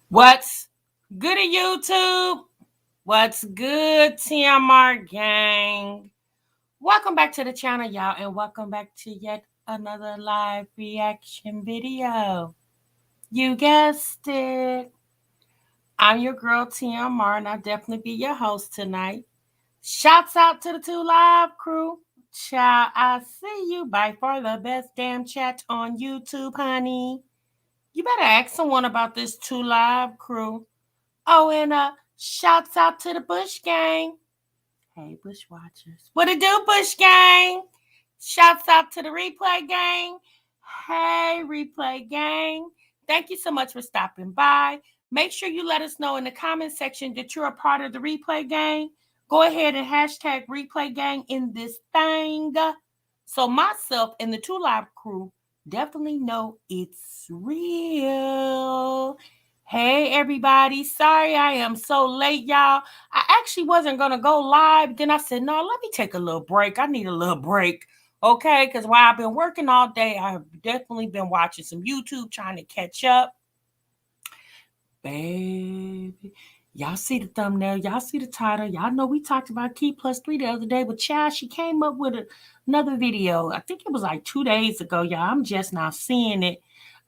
What's good at YouTube? What's good, TMR gang? Welcome back to the channel, y'all, and welcome back to yet another live reaction video. You guessed it. I'm your girl, TMR, and I'll definitely be your host tonight. Shouts out to the Two Live crew. Child, I see you. By far the best damn chat on YouTube, honey. You better ask someone about this Two Live crew. Oh, and shouts out to the Bush Gang. Hey, Bush Watchers. What it do, Bush Gang? Shouts out to the Replay Gang. Hey, Replay Gang. Thank you so much for stopping by. Make sure you let us know in the comment section that you're a part of the Replay Gang. Go ahead and hashtag Replay Gang in this thing. So myself and the Two Live crew definitely know it's real. Hey, everybody. Sorry I am so late, y'all. I actually wasn't going to go live. Then I said, no, let me take a little break. I need a little break. Okay. Because while I've been working all day, I've definitely been watching some YouTube, trying to catch up. Baby. Y'all see the thumbnail. Y'all see the title. Y'all know we talked about Key Plus 3 the other day. But child, she came up with another video. I think it was like 2 days ago, y'all. I'm just now seeing it.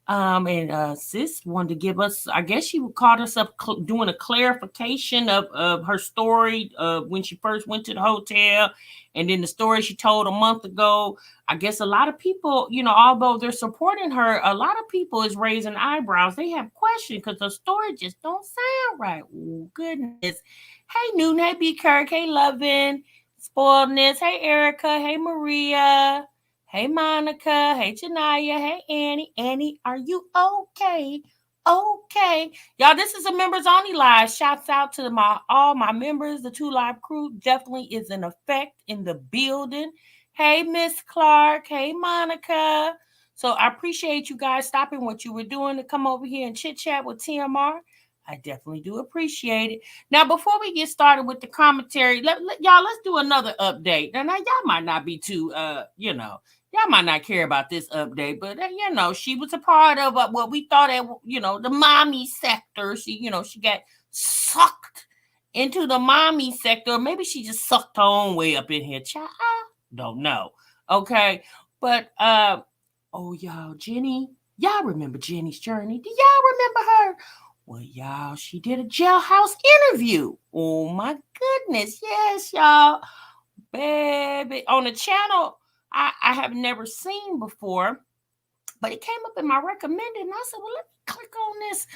And sis wanted to give us, I guess she called us up doing a clarification of her story when she first went to the hotel, and then the story she told a month ago. I guess a lot of people, although they're supporting her, a lot of people is raising eyebrows. They have questions because the story just don't sound right. Oh, goodness. Hey, Noon. Hey, B. Kirk. Hey, Lovin. Spoiledness. Hey, Erica. Hey, Maria. Hey, Monica. Hey, Janaya. Hey, Annie. Annie, are you okay? Okay. Y'all, this is a members only live. Shouts out to all my members. The Two Live crew definitely is in effect in the building. Hey, Miss Clark. Hey, Monica. So I appreciate you guys stopping what you were doing to come over here and chit chat with TMR. I definitely do appreciate it. Now, before we get started with the commentary, y'all, let's do another update. Now, y'all might not be too, y'all might not care about this update, but she was a part of what we thought at the mommy sector. She got sucked into the mommy sector. Maybe she just sucked her own way up in here. Child, I don't know. Okay, but oh y'all, Jenny, y'all remember Jenny's journey? Do y'all remember her? Well, y'all, she did a jailhouse interview. Oh my goodness, yes, y'all, baby, on a channel I have never seen before, but it came up in my recommended, and I said, well, let me click on this.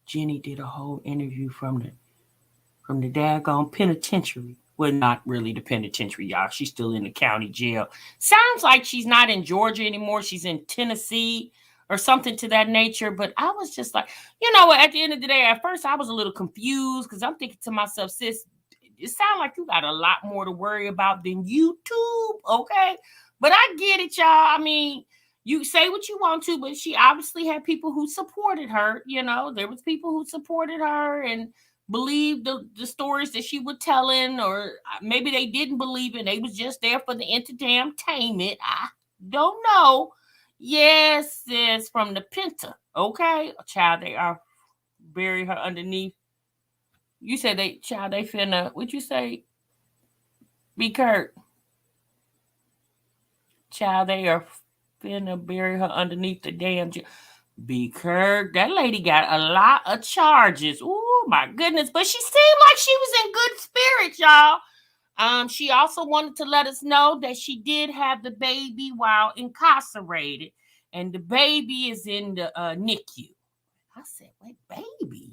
Jenny did a whole interview from the daggone penitentiary. Well, not really the penitentiary, y'all. She's still in the county jail. Sounds like she's not in Georgia anymore. She's in Tennessee or something to that nature. But I was just like, at the end of the day, at first I was a little confused because I'm thinking to myself, sis, it sounds like you got a lot more to worry about than YouTube, okay? But I get it, y'all. I mean, you say what you want to, but she obviously had people who supported her. There was people who supported her and believed the stories that she was telling, or maybe they didn't believe it. They was just there for the entertainment. I don't know. Yes, it's from the Penta. Okay, child, they are bury her underneath. You said they finna. What you say? Be Kurt. Child, they are finna bury her underneath the damn. Be Kurt. That lady got a lot of charges. Oh my goodness! But she seemed like she was in good spirits, y'all. She also wanted to let us know that she did have the baby while incarcerated, and the baby is in the NICU. I said, "Wait, baby?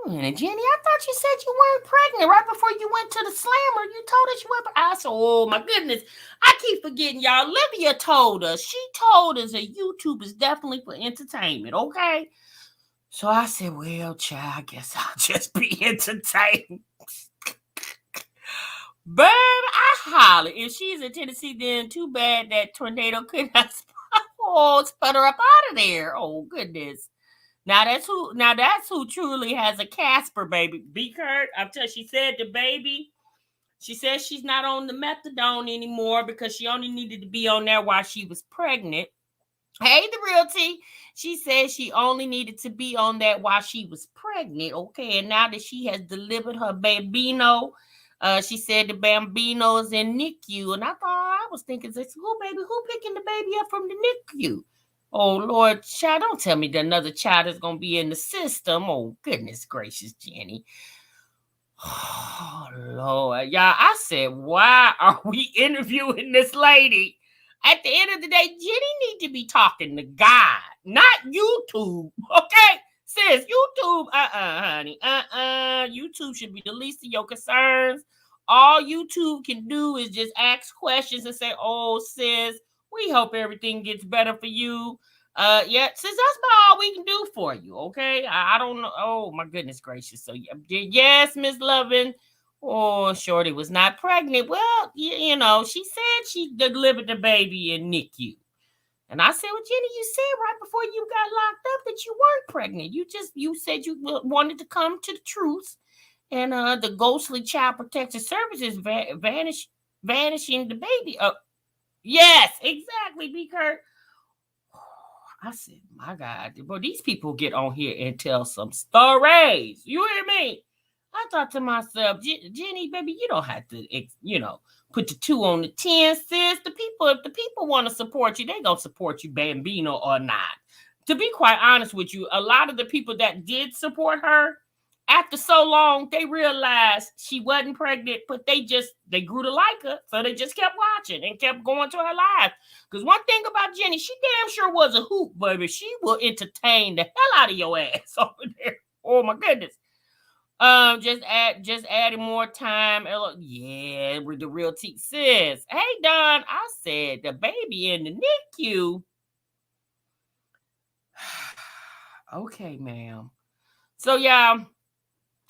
Wait a minute, Jenny. I thought you said you weren't pregnant right before you went to the slammer. You told us you were." I said, "Oh my goodness, I keep forgetting, y'all." Olivia told us. She told us that YouTube is definitely for entertainment. Okay. So I said, "Well, child, I guess I'll just be entertained." Babe, I holler. If she's in Tennessee, then too bad that tornado could not sput her up out of there. Oh goodness. Now that's who truly has a Casper baby. Be Kurt. I'm telling you, she said the baby. She said she's not on the methadone anymore because she only needed to be on there while she was pregnant. Hey, the realty. She said she only needed to be on that while she was pregnant. Okay, and now that she has delivered her bambino, she said the bambino is in NICU. And I was thinking, who baby, who picking the baby up from the NICU? Oh Lord, child, don't tell me that another child is gonna be in the system. Oh goodness gracious, Jenny. Oh Lord, y'all. I said, why are we interviewing this lady? At the end of the day, Jenny need to be talking to God, not YouTube. Okay? Sis, YouTube, honey. YouTube should be the least of your concerns. All YouTube can do is just ask questions and say, oh, sis, we hope everything gets better for you. Yeah, sis, that's about all we can do for you. Okay, I don't know. Oh my goodness gracious. So yes, Miss Lovin. Oh, Shorty was not pregnant. Well, you know, she said she delivered the baby in NICU. And I said, well, Jenny, you said right before you got locked up that you weren't pregnant. You said you wanted to come to the truth. And the ghostly child protective services vanishing the baby. Yes, exactly, B. Kurt. I said, my God, bro, these people get on here and tell some stories. You hear me? I thought to myself, Jenny, baby, you don't have to, put the 2 on the 10, sis. If the people want to support you, they gonna support you, bambino or not. To be quite honest with you, a lot of the people that did support her, after so long, they realized she wasn't pregnant, but they grew to like her, so they just kept watching and kept going to her live. Because one thing about Jenny, she damn sure was a hoop, baby. She will entertain the hell out of your ass over there. Oh my goodness. Just adding more time. Yeah, with the real T sis. Hey Don, I said the baby in the NICU. Okay, ma'am. So yeah,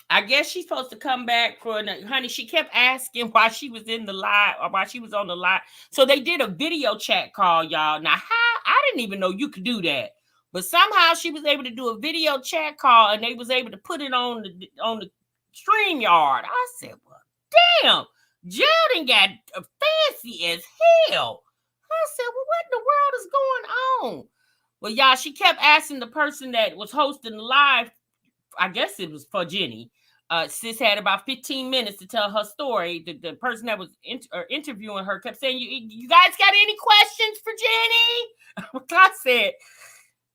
I guess she's supposed to come back for honey. She kept asking why she was in the live or why she was on the live. So they did a video chat call, y'all. Now, how I didn't even know you could do that, but somehow she was able to do a video chat call, and they was able to put it on the stream yard. I said, well, damn, Geraldine got fancy as hell. I said, well, what in the world is going on? Well, y'all, she kept asking the person that was hosting the live. I guess it was for Jenny. Sis had about 15 minutes to tell her story. The person that was interviewing her kept saying, you guys got any questions for Jenny? I said,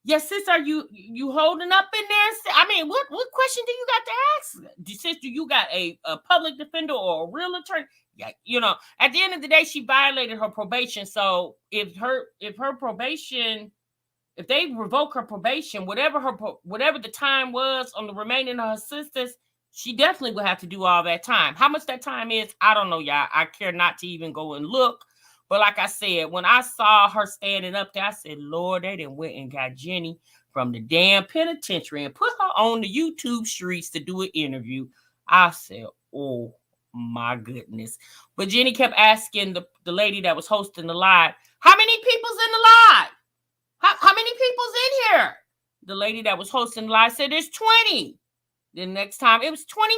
yes, sis, are you holding up in there? I mean, what question do you got to ask? Sis, do you got a public defender or a real attorney? Yeah, at the end of the day, she violated her probation. So if her probation, if they revoke her probation, whatever the time was on the remaining of her sisters, she definitely will have to do all that time. How much that time is, I don't know, y'all. I care not to even go and look. But like I said, when I saw her standing up there, I said, Lord, they done went and got Jenny from the damn penitentiary and put her on the YouTube streets to do an interview. I said, oh my goodness. But Jenny kept asking the lady that was hosting the live, how many people's in the live? How many people's in here? The lady that was hosting the live said there's 20. Then next time it was 25.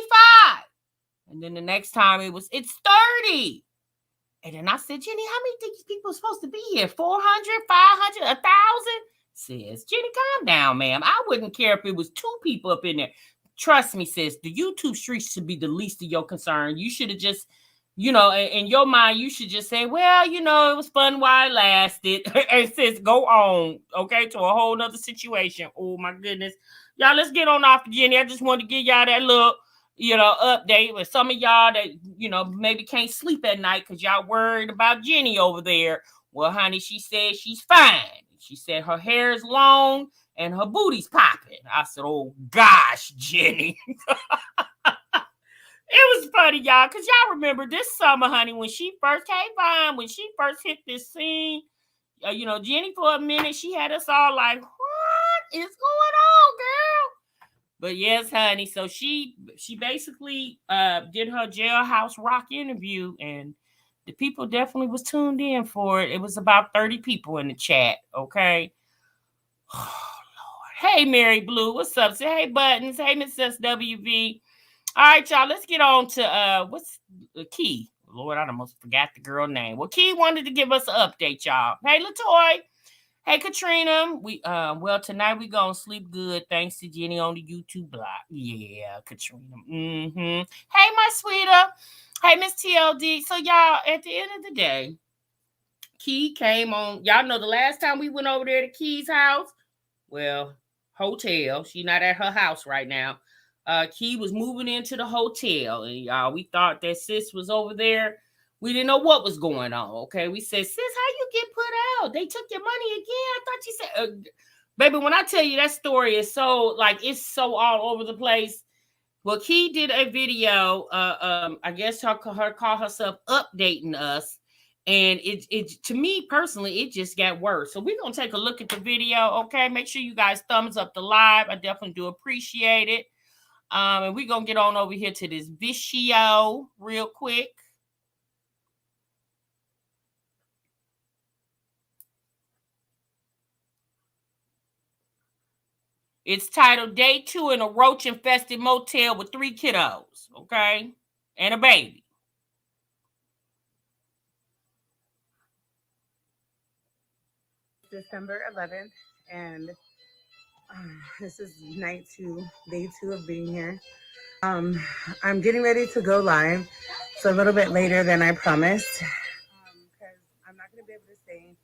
And then the next time it's 30. And then I said, Jenny, how many people are supposed to be here? 400, 500, 1,000? Says, Jenny, calm down, ma'am. I wouldn't care if it was 2 people up in there. Trust me, sis, the YouTube streets should be the least of your concern. You should have just, in your mind, you should just say, well, it was fun while it lasted. And sis, go on, okay, to a whole nother situation. Oh, my goodness. Y'all, let's get on off, Jenny. I just wanted to give y'all that look, update with some of y'all that, maybe can't sleep at night because y'all worried about Jenny over there. Well, honey, she said she's fine. She said her hair is long and her booty's popping. I said, oh, gosh, Jenny. It was funny, y'all, because y'all remember this summer, honey, when she first came on, when she first hit this scene, Jenny, for a minute, she had us all like, what is going on, girl? But yes, honey, so she basically did her jailhouse rock interview, and the people definitely was tuned in for it. It was about 30 people in the chat, okay? Oh, Lord. Hey, Mary Blue, what's up? Say hey, Buttons. Hey, Miss SWV. All right, y'all, let's get on to what's Key. Lord, I almost forgot the girl name. Well, Key wanted to give us an update, y'all. Hey, Latoy. Hey, Katrina. Well, tonight we gonna sleep good thanks to Jenny on the YouTube block. Yeah, Katrina. Hey, my sweeter. Hey, Miss TLD. So, y'all, at the end of the day, Key came on. Y'all know the last time we went over there to Key's house, well, hotel. She's not at her house right now. Key was moving into the hotel, and y'all, we thought that sis was over there. We didn't know what was going on. Okay, we said, sis, how you get put out? They took your money again. I thought you said, baby. When I tell you that story is so like it's so all over the place. Well, Key did a video. I guess her call herself updating us, and it to me personally, it just got worse. So we're gonna take a look at the video. Okay, make sure you guys thumbs up the live. I definitely do appreciate it. And we're gonna get on over here to this video real quick. It's titled Day 2 in a Roach-Infested Motel with 3 kiddos, okay? And a baby. December 11th, and this is night 2, day 2 of being here. I'm getting ready to go live. It's a little bit later than I promised, because I'm not going to be able to say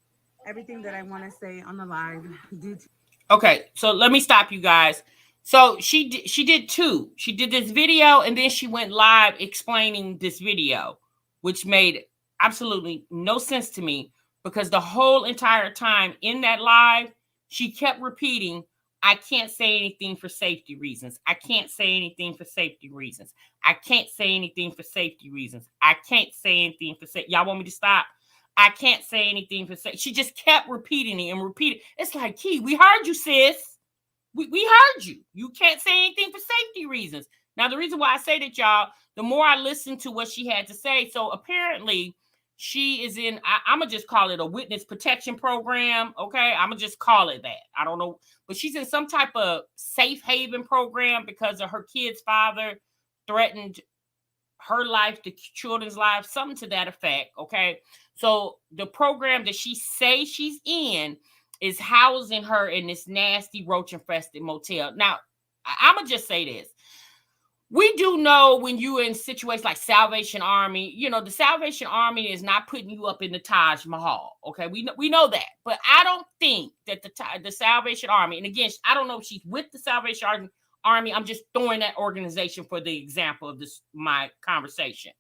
everything that I want to say on the live due to... Okay, so let me stop you guys. So she did 2. She did this video, and then she went live explaining this video, which made absolutely no sense to me, because the whole entire time in that live, she kept repeating, I can't say anything for safety reasons. I can't say anything for safety reasons. I can't say anything for safety reasons. I can't say anything for safety. Y'all want me to stop? I can't say anything for safety. She just kept repeating it and repeating. It's like, Key, we heard you, sis. We heard you. You can't say anything for safety reasons. Now, the reason why I say that, y'all, the more I listen to what she had to say, so apparently she is in, I'm going to just call it a witness protection program, okay? I'm going to just call it that. I don't know. But she's in some type of safe haven program because of her kid's father threatened her life, the children's lives, something to that effect, okay? So the program that she says she's in is housing her in this nasty roach-infested motel. Now, I'm going to just say this. We do know when you're in situations like Salvation Army, you know, the Salvation Army is not putting you up in the Taj Mahal, okay? We know that. But I don't think that the Salvation Army, and again, I don't know if she's with the Salvation Army. I'm just throwing that organization for the example of this, my conversation.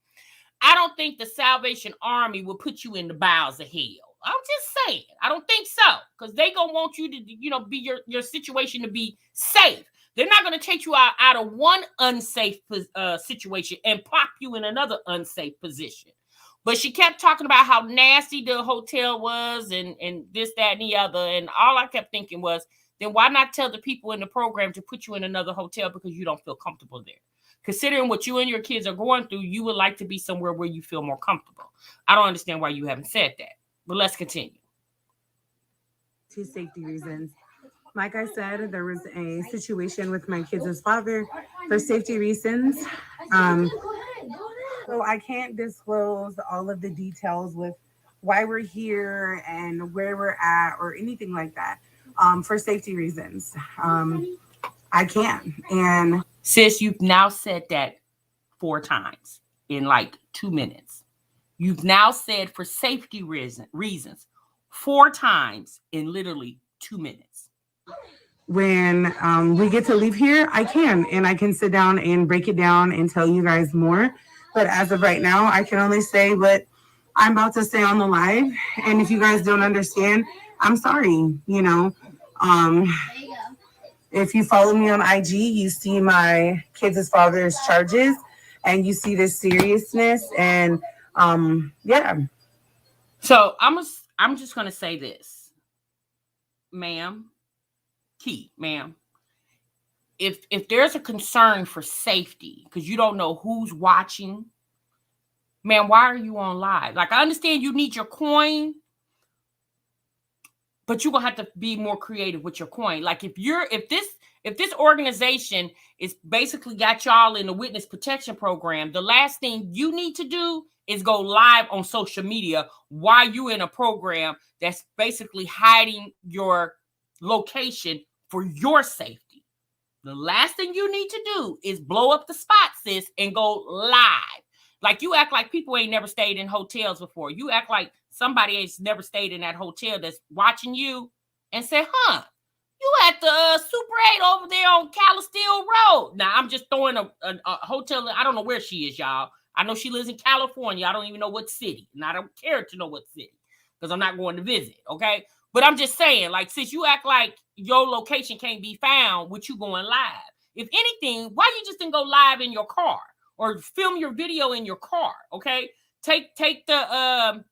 I don't think the Salvation Army will put you in the bowels of hell. I'm just saying. I don't think so. Because they going to want you to, you know, be your situation to be safe. They're not going to take you out of one unsafe situation and plop you in another unsafe position. But she kept talking about how nasty the hotel was and this, that, and the other. And all I kept thinking was, then why not tell the people in the program to put you in another hotel because you don't feel comfortable there? Considering what you and your kids are going through, you would like to be somewhere where you feel more comfortable. I don't understand why you haven't said that. But let's continue. 2 safety reasons. Like I said, there was a situation with my kids' father for safety reasons. So I can't disclose all of the details with why we're here and where we're at or anything like that for safety reasons. I can't. And sis, you've now said that 4 times in like 2 minutes. You've now said for safety reasons 4 times in literally 2 minutes. When we get to leave here, I can. And I can sit down and break it down and tell you guys more. But as of right now, I can only say what I'm about to say on the live. And if you guys don't understand, I'm sorry, you know. If you follow me on IG, you see my kids' father's charges and you see the seriousness. And yeah. So I'm just going to say this, ma'am. Key, ma'am. If there's a concern for safety because you don't know who's watching, man, why are you on live? Like, I understand you need your coin, but you're gonna have to be more creative with your coin. Like if this organization is basically got y'all in the witness protection program, the last thing you need to do is go live on social media while you're in a program that's basically hiding your location for your safety. The last thing you need to do is blow up the spot, sis, and go live. Like, you act like people ain't never stayed in hotels before. You act like somebody ain't never stayed in that hotel that's watching you and say, huh, you at the Super 8 over there on Calisteel Road. Now, I'm just throwing a hotel. I don't know where she is, y'all. I know she lives in California. I don't even know what city. And I don't care to know what city because I'm not going to visit, okay? But I'm just saying, like, since you act like your location can't be found with you going live, if anything, why you just didn't go live in your car or film your video in your car, okay? Take the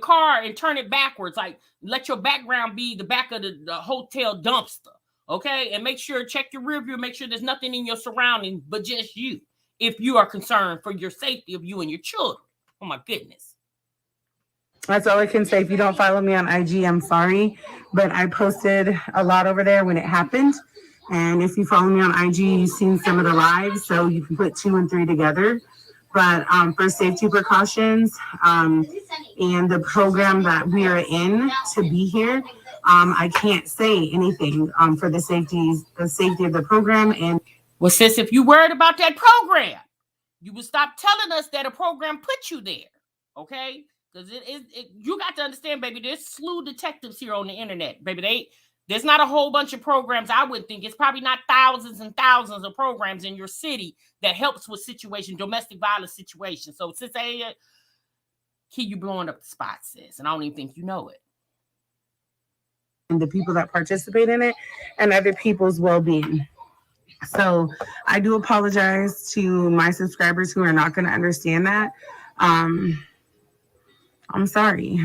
car and turn it backwards. Like, let your background be the back of the hotel dumpster, okay? And make sure, check your rear view, make sure there's nothing in your surroundings but just you, if you are concerned for your safety of you and your children. Oh, my goodness. That's all I can say. If you don't follow me on IG, I'm sorry, but I posted a lot over there when it happened. And if you follow me on IG, you've seen some of the lives, so you can put 2 and 3 together. But for safety precautions and the program that we are in to be here, I can't say anything for the safety of the program. And well, sis, if you worried about that program, you would stop telling us that a program put you there, okay? Because you got to understand, baby, there's slew detectives here on the internet, baby. There's not a whole bunch of programs. I would think it's probably not thousands and thousands of programs in your city that helps with domestic violence situations. So, sis, keep you blowing up the spot, sis, and I don't even think you know it. And the people that participate in it and other people's well-being. So I do apologize to my subscribers who are not going to understand that. I'm sorry.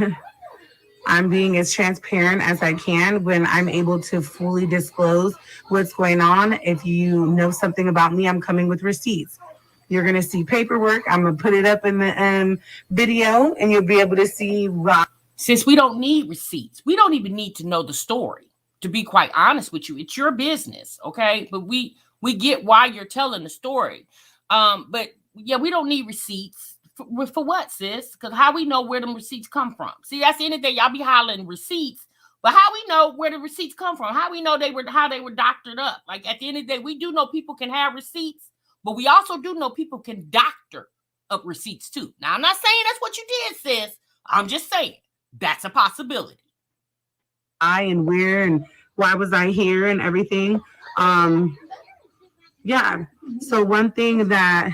I'm being as transparent as I can when I'm able to fully disclose what's going on. If you know something about me, I'm coming with receipts. You're going to see paperwork. I'm going to put it up in the video, and you'll be able to see why. Since we don't need receipts, we don't even need to know the story, to be quite honest with you. It's your business, okay? But we get why you're telling the story. But, yeah, we don't need receipts. For what, sis? Because how we know where them receipts come from? See, that's the end of the day. Y'all be hollering receipts, but how we know where the receipts come from? How we know how they were doctored up? Like, at the end of the day, we do know people can have receipts, but we also do know people can doctor up receipts too. Now, I'm not saying that's what you did, sis. I'm just saying that's a possibility. And where and why was I here and everything. Yeah. So one thing that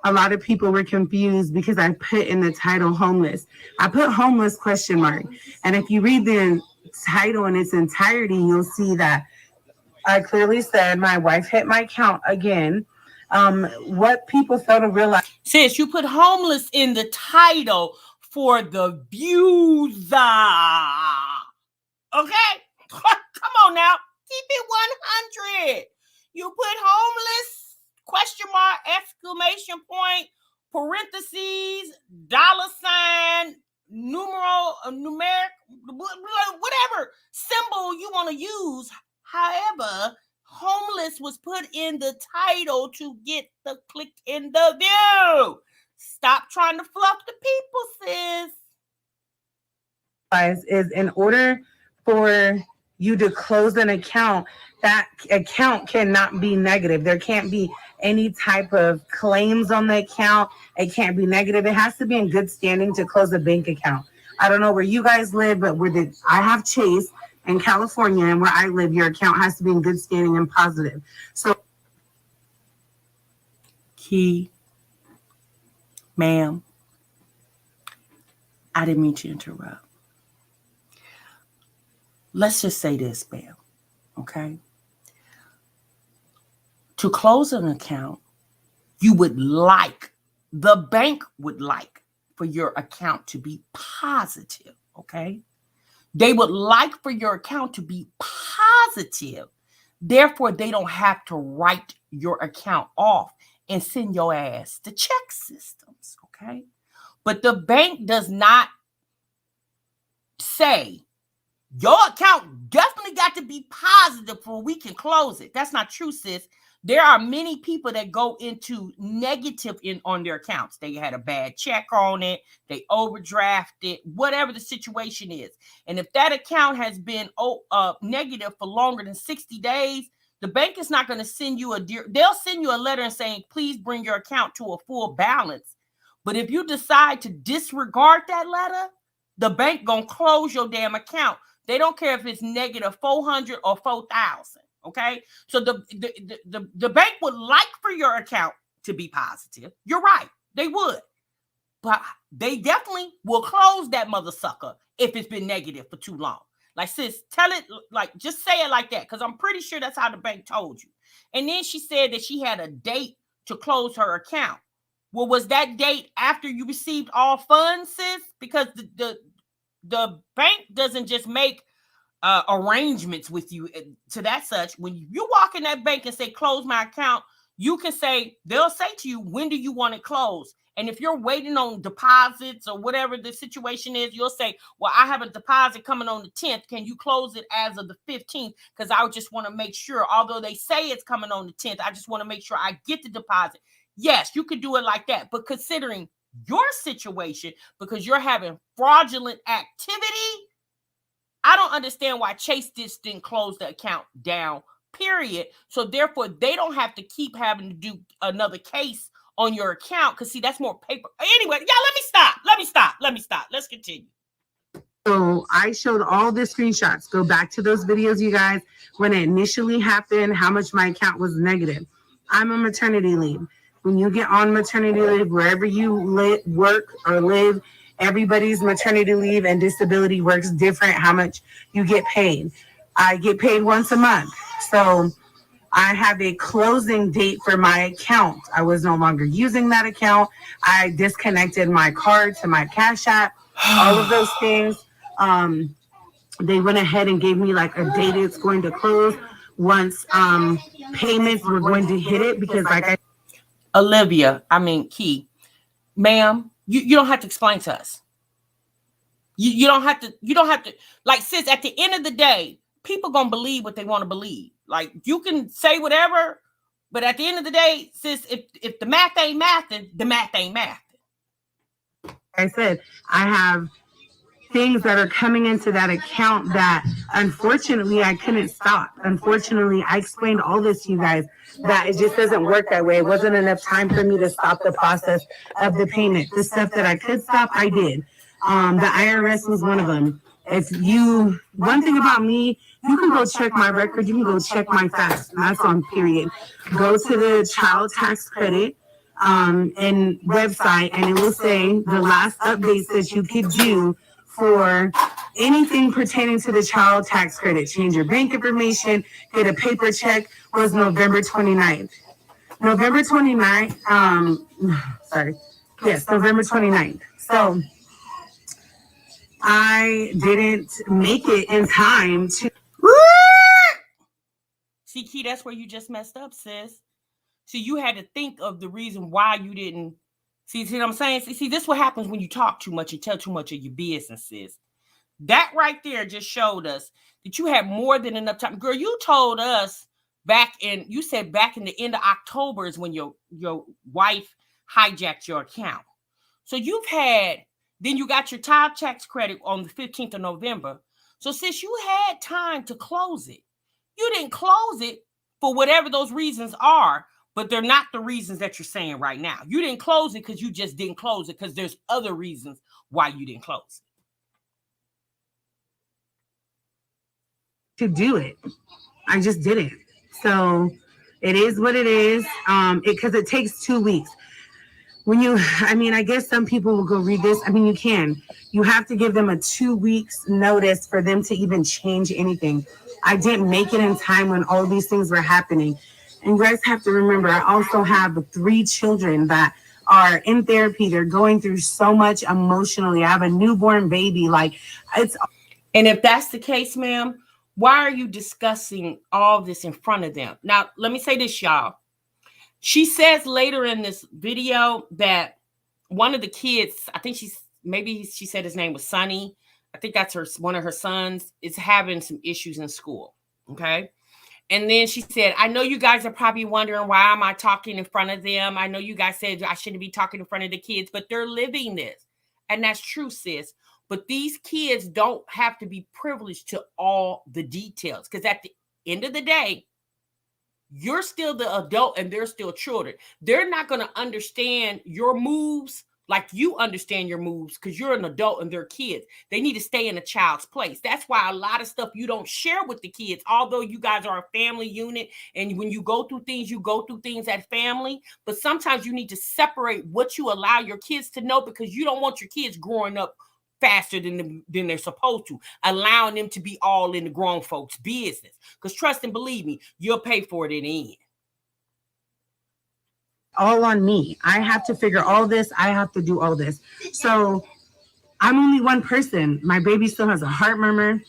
a lot of people were confused because I put in the title homeless. I put homeless ? And if you read the title in its entirety, you'll see that I clearly said my wife hit my count again. What people fail to realize. Sis, you put homeless in the title for the views. Okay? Come on now. Keep it 100. You put homeless, ? Parentheses, $, numeric, whatever symbol you want to use. However, homeless was put in the title to get the click in the view. Stop trying to fluff the people, sis. Is in order for you to close an account, that account cannot be negative. There can't be any type of claims on the account. It can't be negative. It has to be in good standing to close a bank account. I don't know where you guys live, but I have Chase in California, and where I live, your account has to be in good standing and positive. So, Key, ma'am, I didn't mean to interrupt. Let's just say this, ma'am, okay? To close an account, the bank would like for your account to be positive, okay? They would like for your account to be positive. Therefore, they don't have to write your account off and send your ass to check systems, okay? But the bank does not say Your account definitely got to be positive before we can close it. That's not true, sis. There are many people that go into negative on their accounts. They had a bad check on it, they overdrafted, whatever the situation is. And if that account has been negative for longer than 60 days, the bank is not going to send you they'll send you a letter and saying, please bring your account to a full balance. But if you decide to disregard that letter, the bank going to close your damn account. They don't care if it's negative 400 or 4,000. Okay. So the bank would like for your account to be positive. You're right. They would. But they definitely will close that mother sucker if it's been negative for too long. Like, sis, tell it, like, just say it like that, because I'm pretty sure that's how the bank told you. And then she said that she had a date to close her account. Well, was that date after you received all funds, sis? Because the bank doesn't just make arrangements with you to that such. When you walk in that bank and say, close my account, you can say, they'll say to you, when do you want it closed? And if you're waiting on deposits or whatever the situation is, you'll say, well, I have a deposit coming on the 10th. Can you close it as of the 15th? Because I just want to make sure, although they say it's coming on the 10th, I just want to make sure I get the deposit. Yes, you could do it like that. But considering your situation, because you're having fraudulent activity, I don't understand why Chase didn't close the account down, period. So therefore, they don't have to keep having to do another case on your account, because see, that's more paper. Anyway, yeah, let me stop. Let's continue. So I showed all the screenshots. Go back to those videos, you guys, when it initially happened, how much my account was negative. I'm on maternity leave. When you get on maternity leave, wherever you work or live, everybody's maternity leave and disability works different, how much you get paid. I get paid once a month. So I have a closing date for my account. I was no longer using that account. I disconnected my card to my Cash App, all of those things. They went ahead and gave me like a date it's going to close once payments were going to hit it, because like Key, ma'am, you don't have to explain to us. You don't have to, like, sis, at the end of the day, people gonna believe what they want to believe. Like, you can say whatever, but at the end of the day, sis, if the math ain't mathing, the math ain't mathing. I said, I have things that are coming into that account that unfortunately I couldn't stop. Unfortunately, I explained all this to you guys, that it just doesn't work that way. It wasn't enough time for me to stop the process of the payment. The stuff that I could stop, I did. The IRS was one of them. One thing about me, you can go check my record, you can go check my facts, and that's on period. Go to the child tax credit and website, and it will say the last updates that you could do for anything pertaining to the child tax credit. Change your bank information, get a paper check, was November 29th. November 29th, November 29th. So I didn't make it in time to. See, Key, that's where you just messed up, sis. See, you had to think of the reason why you didn't. See what I'm saying? See, this is what happens when you talk too much and tell too much of your business, sis. That right there just showed us that you had more than enough time. Girl, you told us you said back in the end of October is when your wife hijacked your account. So then you got your child tax credit on the 15th of November. So sis, you had time to close it. You didn't close it for whatever those reasons are, but they're not the reasons that you're saying right now. You didn't close it because you just didn't close it, because there's other reasons why you didn't close it. To do it. I just didn't. So it is what it is. Because it takes 2 weeks. I guess some people will go read this. You can. You have to give them a 2 weeks notice for them to even change anything. I didn't make it in time when all these things were happening. And you guys have to remember, I also have 3 children that are in therapy. They're going through so much emotionally. I have a newborn baby. And if that's the case, ma'am, why are you discussing all this in front of them? Now, let me say this, y'all. She says later in this video that one of the kids, I think she said his name was Sonny. I think that's one of her sons, is having some issues in school. Okay. And then she said, I know you guys are probably wondering, why am I talking in front of them? I know you guys said I shouldn't be talking in front of the kids, but they're living this. And that's true, sis. But these kids don't have to be privileged to all the details, because at the end of the day, you're still the adult and they're still children. They're not going to understand your moves like you understand your moves, because you're an adult and they're kids. They need to stay in a child's place. That's why a lot of stuff you don't share with the kids, although you guys are a family unit, and when you go through things at family. But sometimes you need to separate what you allow your kids to know, because you don't want your kids growing up faster than they're supposed to, allowing them to be all in the grown folks' business. Because trust and believe me, you'll pay for it in the end. All on me. I have to figure all this. I have to do all this. So I'm only one person. My baby still has a heart murmur.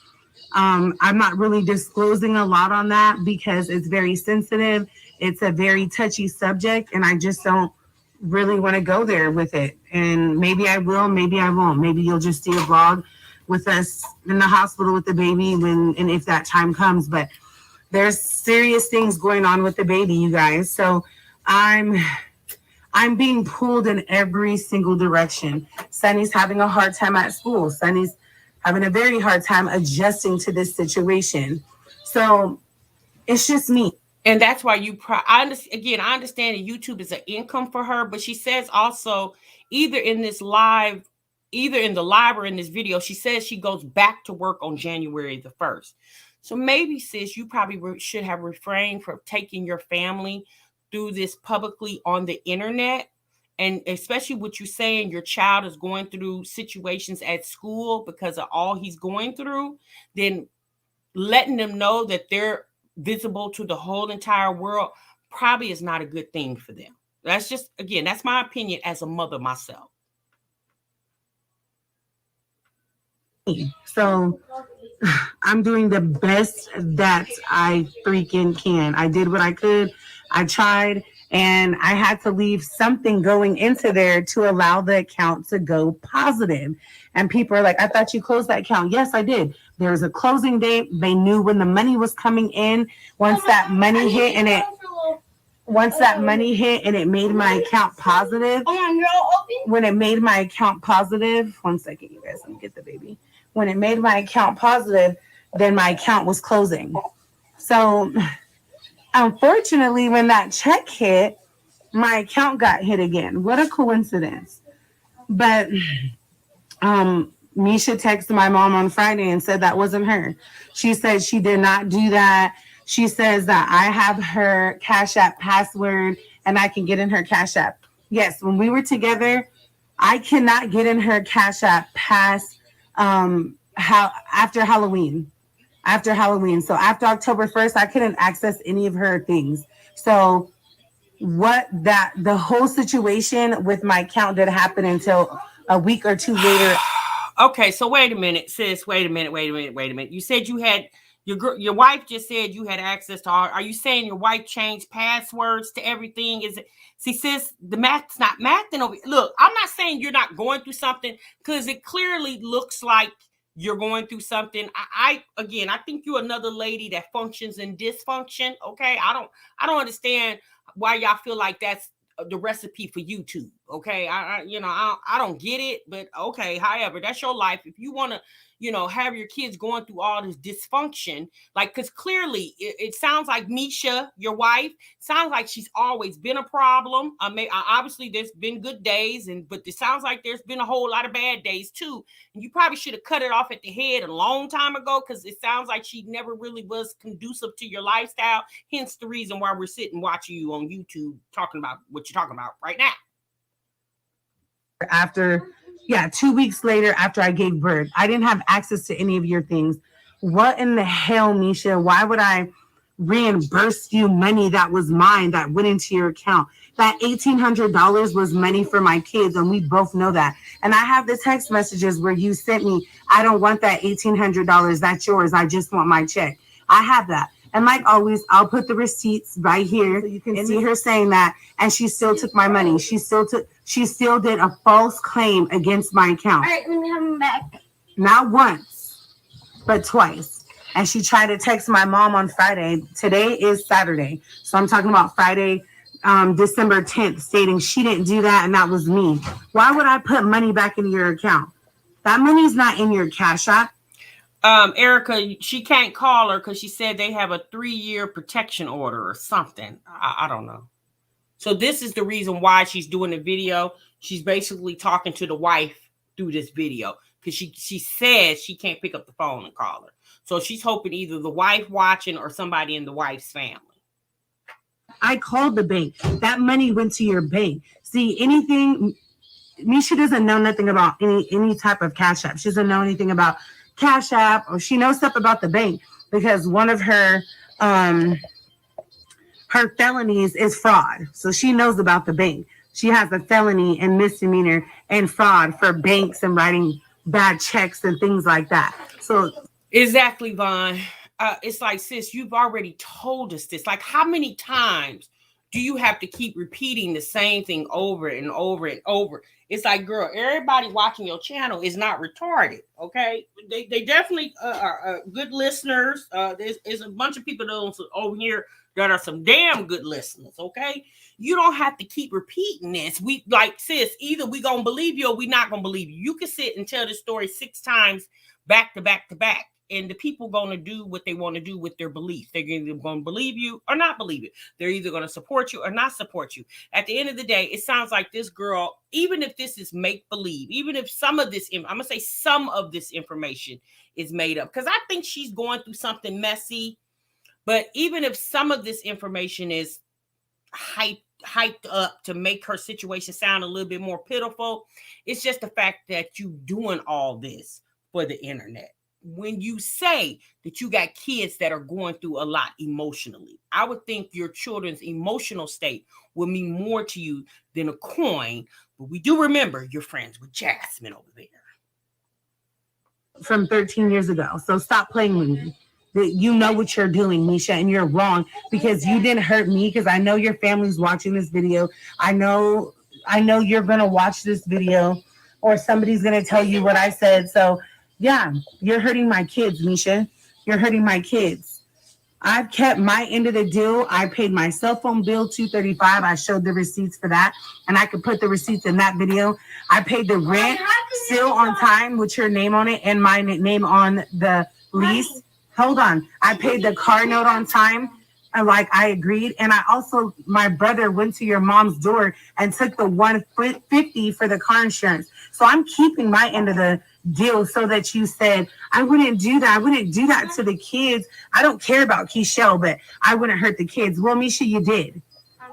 I'm not really disclosing a lot on that because it's very sensitive. It's a very touchy subject, and I just don't really want to go there with it. And maybe I will, maybe I won't. Maybe you'll just see a vlog with us in the hospital with the baby and if that time comes. But there's serious things going on with the baby, you guys. So I'm being pulled in every single direction. Sunny's having a hard time at school. Sunny's having a very hard time adjusting to this situation. So it's just me. And that's why I understand that YouTube is an income for her, but she says also, either in the live or in this video, she says she goes back to work on January the 1st. So maybe, sis, you probably should have refrained from taking your family through this publicly on the internet. And especially what you're saying, your child is going through situations at school because of all he's going through, then letting them know that they're visible to the whole entire world probably is not a good thing for them. That's just, again, that's my opinion as a mother myself. So I'm doing the best that I freaking can. I did what I could. I tried, and I had to leave something going into there to allow the account to go positive. And people are like, I thought you closed that account. Yes, I did. There was a closing date. They knew when the money was coming in. Once that money hit and it made my account positive. When it made my account positive, 1 second, you guys, let me get the baby. When it made my account positive, then my account was closing. So unfortunately, when that check hit, my account got hit again. What a coincidence. But Misha texted my mom on Friday and said that wasn't her. She said she did not do that. She says that I have her Cash App password and I can get in her Cash App. Yes, when we were together, I cannot get in her Cash App past after Halloween. So after October 1st, I couldn't access any of her things. So the whole situation with my account didn't happen until a week or two later. Okay, so wait a minute, sis. Wait a minute. You said you had your wife just said you had access to all. Are you saying your wife changed passwords to everything? Is it? See, sis, the math's not mathing over. Look, I'm not saying you're not going through something, because it clearly looks like you're going through something. I think you're another lady that functions in dysfunction. Okay, I don't understand why y'all feel like that's the recipe for YouTube. Okay, I don't get it, but okay. However, that's your life. If you want to, have your kids going through all this dysfunction, like, because clearly it sounds like Misha, your wife, sounds like she's always been a problem. Obviously there's been good days, but it sounds like there's been a whole lot of bad days too. And you probably should have cut it off at the head a long time ago, because it sounds like she never really was conducive to your lifestyle. Hence the reason why we're sitting watching you on YouTube talking about what you're talking about right now. After 2 weeks later, after I gave birth, I didn't have access to any of your things. What in the hell, Misha? Why would I reimburse you money that was mine that went into your account? That $1,800 was money for my kids, and we both know that. And I have the text messages where you sent me, I don't want that $1,800. That's yours. I just want my check. I have that. And like always, I'll put the receipts right here. So you can see her saying that. And she still took my money. She still did a false claim against my account. All right, let me have them back. not once, but twice. And she tried to text my mom on Friday. Today is Saturday. So I'm talking about Friday, December 10th, stating she didn't do that and that was me. Why would I put money back into your account? That money's not in your Cash App. Erica, she can't call her because she said they have a 3-year protection order or something. I don't know. So this is the reason why she's doing the video. She's basically talking to the wife through this video because she says she can't pick up the phone and call her. So she's hoping either the wife watching or somebody in the wife's family. I called the bank. That money went to your bank. See, anything, Misha doesn't know nothing about any type of Cash App. She doesn't know anything about Cash App, or she knows stuff about the bank because one of her felonies is fraud. So she knows about the bank. She has a felony and misdemeanor and fraud for banks and writing bad checks and things like that. So exactly, Vaughn. It's like, sis, you've already told us this. Like, how many times do you have to keep repeating the same thing over and over and over? It's like, girl, everybody watching your channel is not retarded, okay? They definitely are good listeners. There's a bunch of people over here that are some damn good listeners, okay? You don't have to keep repeating this. We like, sis, either we gonna believe you or we not gonna believe you. You can sit and tell this story 6 times back to back to back. And the people going to do what they want to do with their beliefs. They're either going to believe you or not believe it. They're either going to support you or not support you. At the end of the day, it sounds like this girl, even if this is make-believe, even if some of this, I'm going to say some of this information is made up. Because I think she's going through something messy. But even if some of this information is hyped up to make her situation sound a little bit more pitiful, it's just the fact that you doing all this for the internet. When you say that you got kids that are going through a lot emotionally, I would think your children's emotional state will mean more to you than a coin. But we do remember you're friends with Jasmine over there. From 13 years ago. So stop playing with me. You know what you're doing, Misha, and you're wrong because you didn't hurt me because I know your family's watching this video. I know you're going to watch this video or somebody's going to tell you what I said. So yeah, you're hurting my kids, Misha. You're hurting my kids. I've kept my end of the deal. I paid my cell phone bill, $235. I showed the receipts for that, and I could put the receipts in that video. I paid the rent still on time with your name on it and my name on the lease. Hold on. I paid the car note on time, like I agreed. And I also, my brother went to your mom's door and took the $150 for the car insurance. So I'm keeping my end of the deal so that you said, I wouldn't do that. I wouldn't do that to the kids. I don't care about Keishel, but I wouldn't hurt the kids. Well, Misha, you did.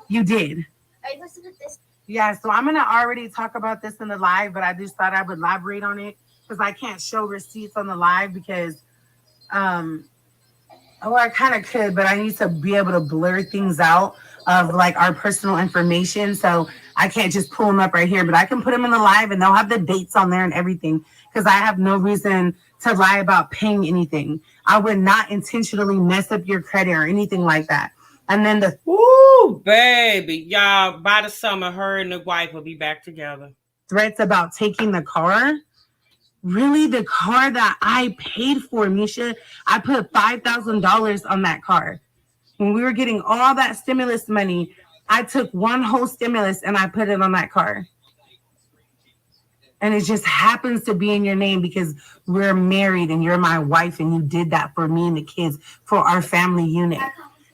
You did. Yeah, so I'm going to already talk about this in the live, but I just thought I would elaborate on it because I can't show receipts on the live because, I kind of could, but I need to be able to blur things out of like our personal information. So I can't just pull them up right here, but I can put them in the live and they'll have the dates on there and everything because I have no reason to lie about paying anything. I would not intentionally mess up your credit or anything like that. And then ooh, baby, y'all, by the summer, her and the wife will be back together. Threats about taking the car. Really, the car that I paid for, Misha, I put $5,000 on that car. When we were getting all that stimulus money, I took one whole stimulus and I put it on that car. And it just happens to be in your name because we're married and you're my wife and you did that for me and the kids for our family unit.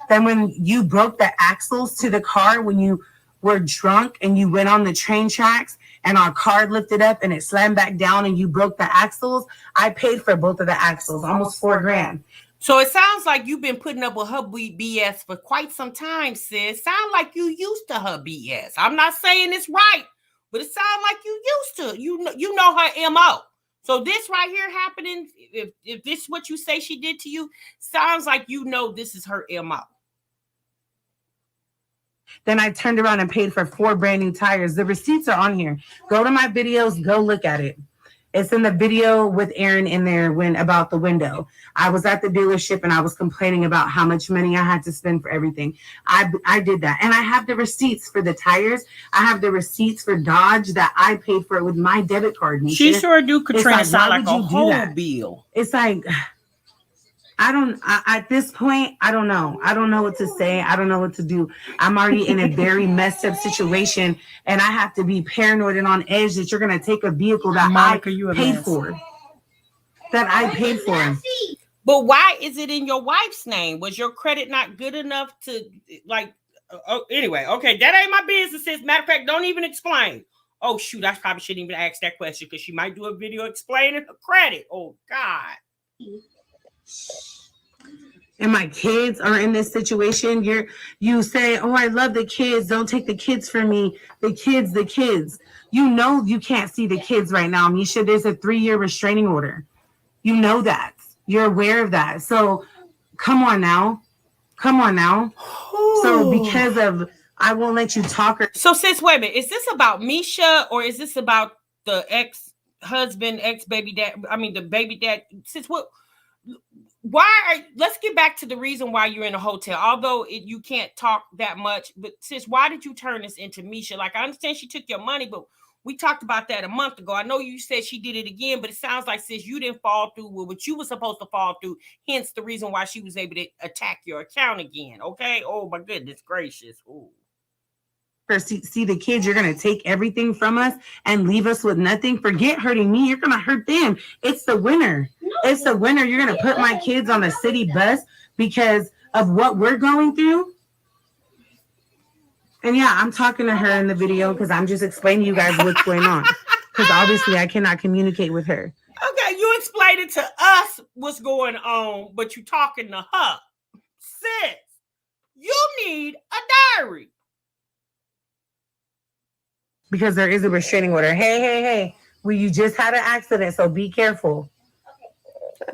Then when you broke the axles to the car, when you were drunk and you went on the train tracks and our car lifted up and it slammed back down and you broke the axles, I paid for both of the axles, almost $4,000. So it sounds like you've been putting up with her BS for quite some time, sis. Sound like you used to her BS. I'm not saying it's right, but it sounds like you used to. You know her MO. So this right here happening, if this is what you say she did to you, sounds like you know this is her MO. Then I turned around and paid for 4 brand new tires. The receipts are on here. Go to my videos, go look at it. It's in the video with Aaron in there when about the window. I was at the dealership and I was complaining about how much money I had to spend for everything. I did that. And I have the receipts for the tires. I have the receipts for Dodge that I paid for it with my debit card. Misha. She sure do, Katrina, like, sound like a whole bill. It's like, at this point, I don't know. I don't know what to say. I don't know what to do. I'm already in a very messed up situation, and I have to be paranoid and on edge that you're going to take a vehicle that Monica, I paid for. That I paid for. But why is it in your wife's name? Was your credit not good enough to, like, anyway, okay, that ain't my business. Matter of fact, don't even explain. Oh, shoot, I probably shouldn't even ask that question because she might do a video explaining her credit. Oh, God. And my kids are in this situation. You say, oh, I love the kids. Don't take the kids from me. The kids. You know you can't see the kids right now, Misha. There's a 3-year restraining order. You know that. You're aware of that. So come on now. So because of, I won't let you talk. So sis, wait a minute. Is this about Misha or is this about the ex-husband, ex-baby dad? I mean, the baby dad. Sis, what? Let's get back to the reason why you're in a hotel. Although you can't talk that much, but sis, why did you turn this into Misha? Like, I understand she took your money, but we talked about that a month ago. I know you said she did it again, but it sounds like, sis, you didn't fall through with what you were supposed to fall through. Hence the reason why she was able to attack your account again. Okay. Oh my goodness gracious. Ooh. See the kids, you're going to take everything from us and leave us with nothing. Forget hurting me. You're going to hurt them. It's the winner. It's the winner. You're going to put my kids on a city bus because of what we're going through. And yeah, I'm talking to her in the video because I'm just explaining to you guys what's going on. Because obviously I cannot communicate with her. Okay, you explained it to us what's going on, but you talking to her. Sis, you need a diary. Because there is a restraining order. Hey. Well, you just had an accident, so be careful.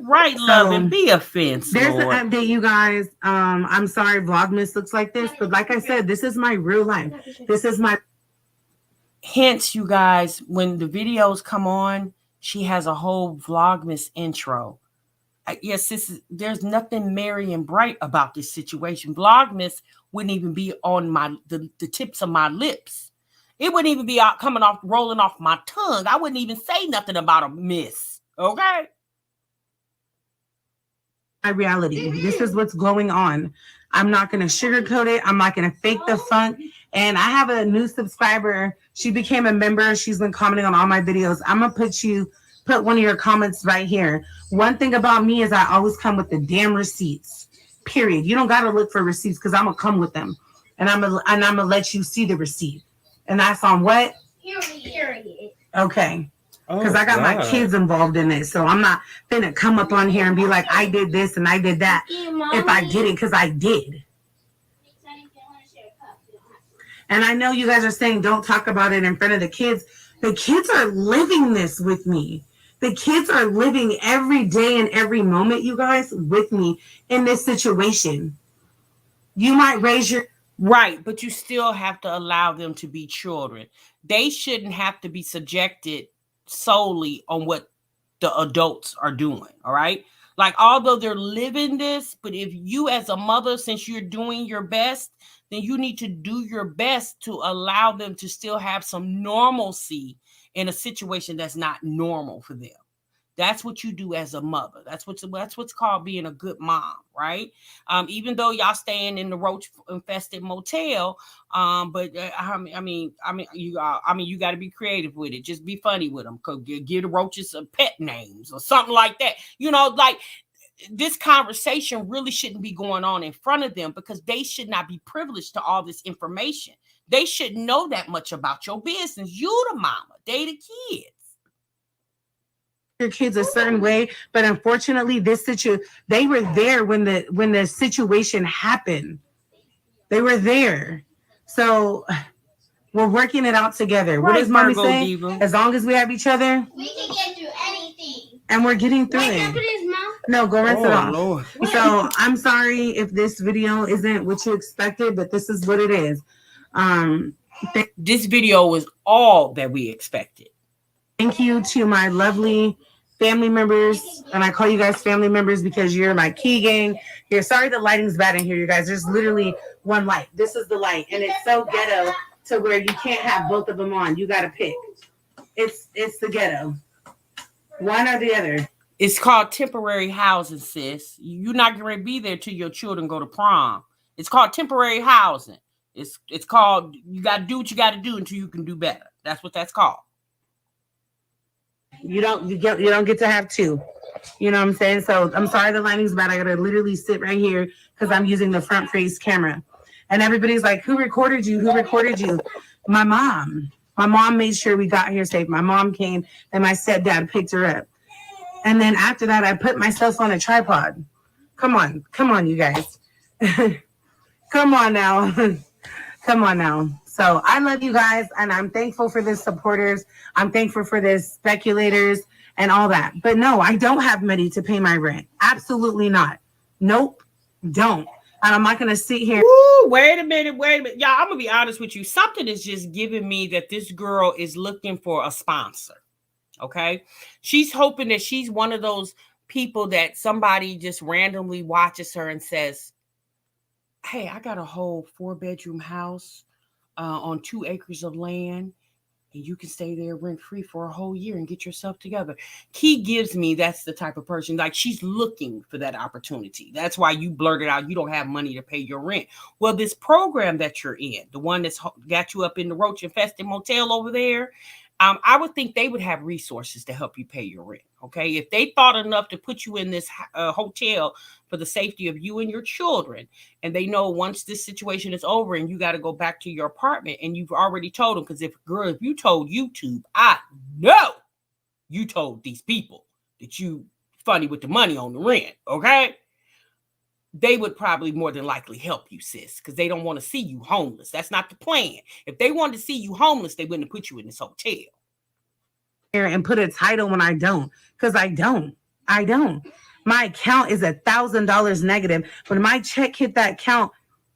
Right, love, and be offensive. There's an update, you guys. I'm sorry Vlogmas looks like this, but like I said, this is my real life. This is my... Hence, you guys, when the videos come on, she has a whole Vlogmas intro. Yes, there's nothing merry and bright about this situation. Vlogmas wouldn't even be on the tips of my lips. It wouldn't even be rolling off my tongue. I wouldn't even say nothing about a miss. Okay? My reality. This is what's going on. I'm not going to sugarcoat it. I'm not going to fake the funk. And I have a new subscriber. She became a member. She's been commenting on all my videos. I'm going to put one of your comments right here. One thing about me is I always come with the damn receipts. Period. You don't got to look for receipts because I'm going to come with them. And I'm going to let you see the receipt. And that's on what? Period. Okay. Because I got my kids involved in it. So I'm not going to come up on here and be like, I did this and I did that. If I didn't, because I did. And I know you guys are saying don't talk about it in front of the kids. The kids are living this with me. The kids are living every day and every moment, you guys, with me in this situation. You might raise your... Right, but you still have to allow them to be children. They shouldn't have to be subjected solely on what the adults are doing, all right? Like, although they're living this, but if you as a mother, since you're doing your best, then you need to do your best to allow them to still have some normalcy in a situation that's not normal for them. That's what you do as a mother. That's what's called being a good mom, right? Even though y'all staying in the roach infested motel, but you got to be creative with it. Just be funny with them. Give the roaches some pet names or something like that. You know, like this conversation really shouldn't be going on in front of them because they should not be privileged to all this information. They shouldn't know that much about your business. You the mama, they the kids. Your kids a certain way, but unfortunately they were there when the situation happened. They were there. So we're working it out together. Right, what does mommy say? Diva. As long as we have each other, we can get through anything. And we're getting through it. No, go rinse it off. Lord. So I'm sorry if this video isn't what you expected, but this is what it is. This video was all that we expected. Thank you to my lovely family members, and I call you guys family members because you're my key gang. Here, sorry the lighting's bad in here, you guys. There's literally one light. This is the light, and it's so ghetto to where you can't have both of them on. You got to pick. It's the ghetto, one or the other. It's called temporary housing, sis. You're not going to be there till your children go to prom. It's called temporary housing. It's called, you got to do what you got to do until you can do better. That's what that's called. You don't get to have two. You know what I'm saying? So I'm sorry the lighting's bad. I gotta literally sit right here because I'm using the front face camera. And everybody's like, who recorded you? Who recorded you? My mom. My mom made sure we got here safe. My mom came and my stepdad picked her up. And then after that, I put myself on a tripod. Come on, you guys. Come on now. Come on now. So I love you guys, and I'm thankful for the supporters. I'm thankful for the speculators and all that. But no, I don't have money to pay my rent. Absolutely not. Nope, don't. And I'm not going to sit here. Ooh, wait a minute. Y'all, I'm going to be honest with you. Something is just giving me that this girl is looking for a sponsor. Okay? She's hoping that she's one of those people that somebody just randomly watches her and says, hey, I got a whole 4-bedroom house on 2 acres of land, and you can stay there rent-free for a whole year and get yourself together. Key gives me that's the type of person, like she's looking for that opportunity. That's why you blurted out you don't have money to pay your rent. Well, this program that you're in, the one that's got you up in the Roach infested motel over there, I would think they would have resources to help you pay your rent. Okay, if they thought enough to put you in this hotel for the safety of you and your children, and they know once this situation is over and you got to go back to your apartment, and you've already told them, because if you told YouTube, I know you told these people that you funny with the money on the rent, okay? They would probably more than likely help you, sis, because they don't want to see you homeless. That's not the plan. If they wanted to see you homeless, they wouldn't have put you in this hotel. And put a title when I don't, because I don't. My account is $1,000 negative. When my check hit that account,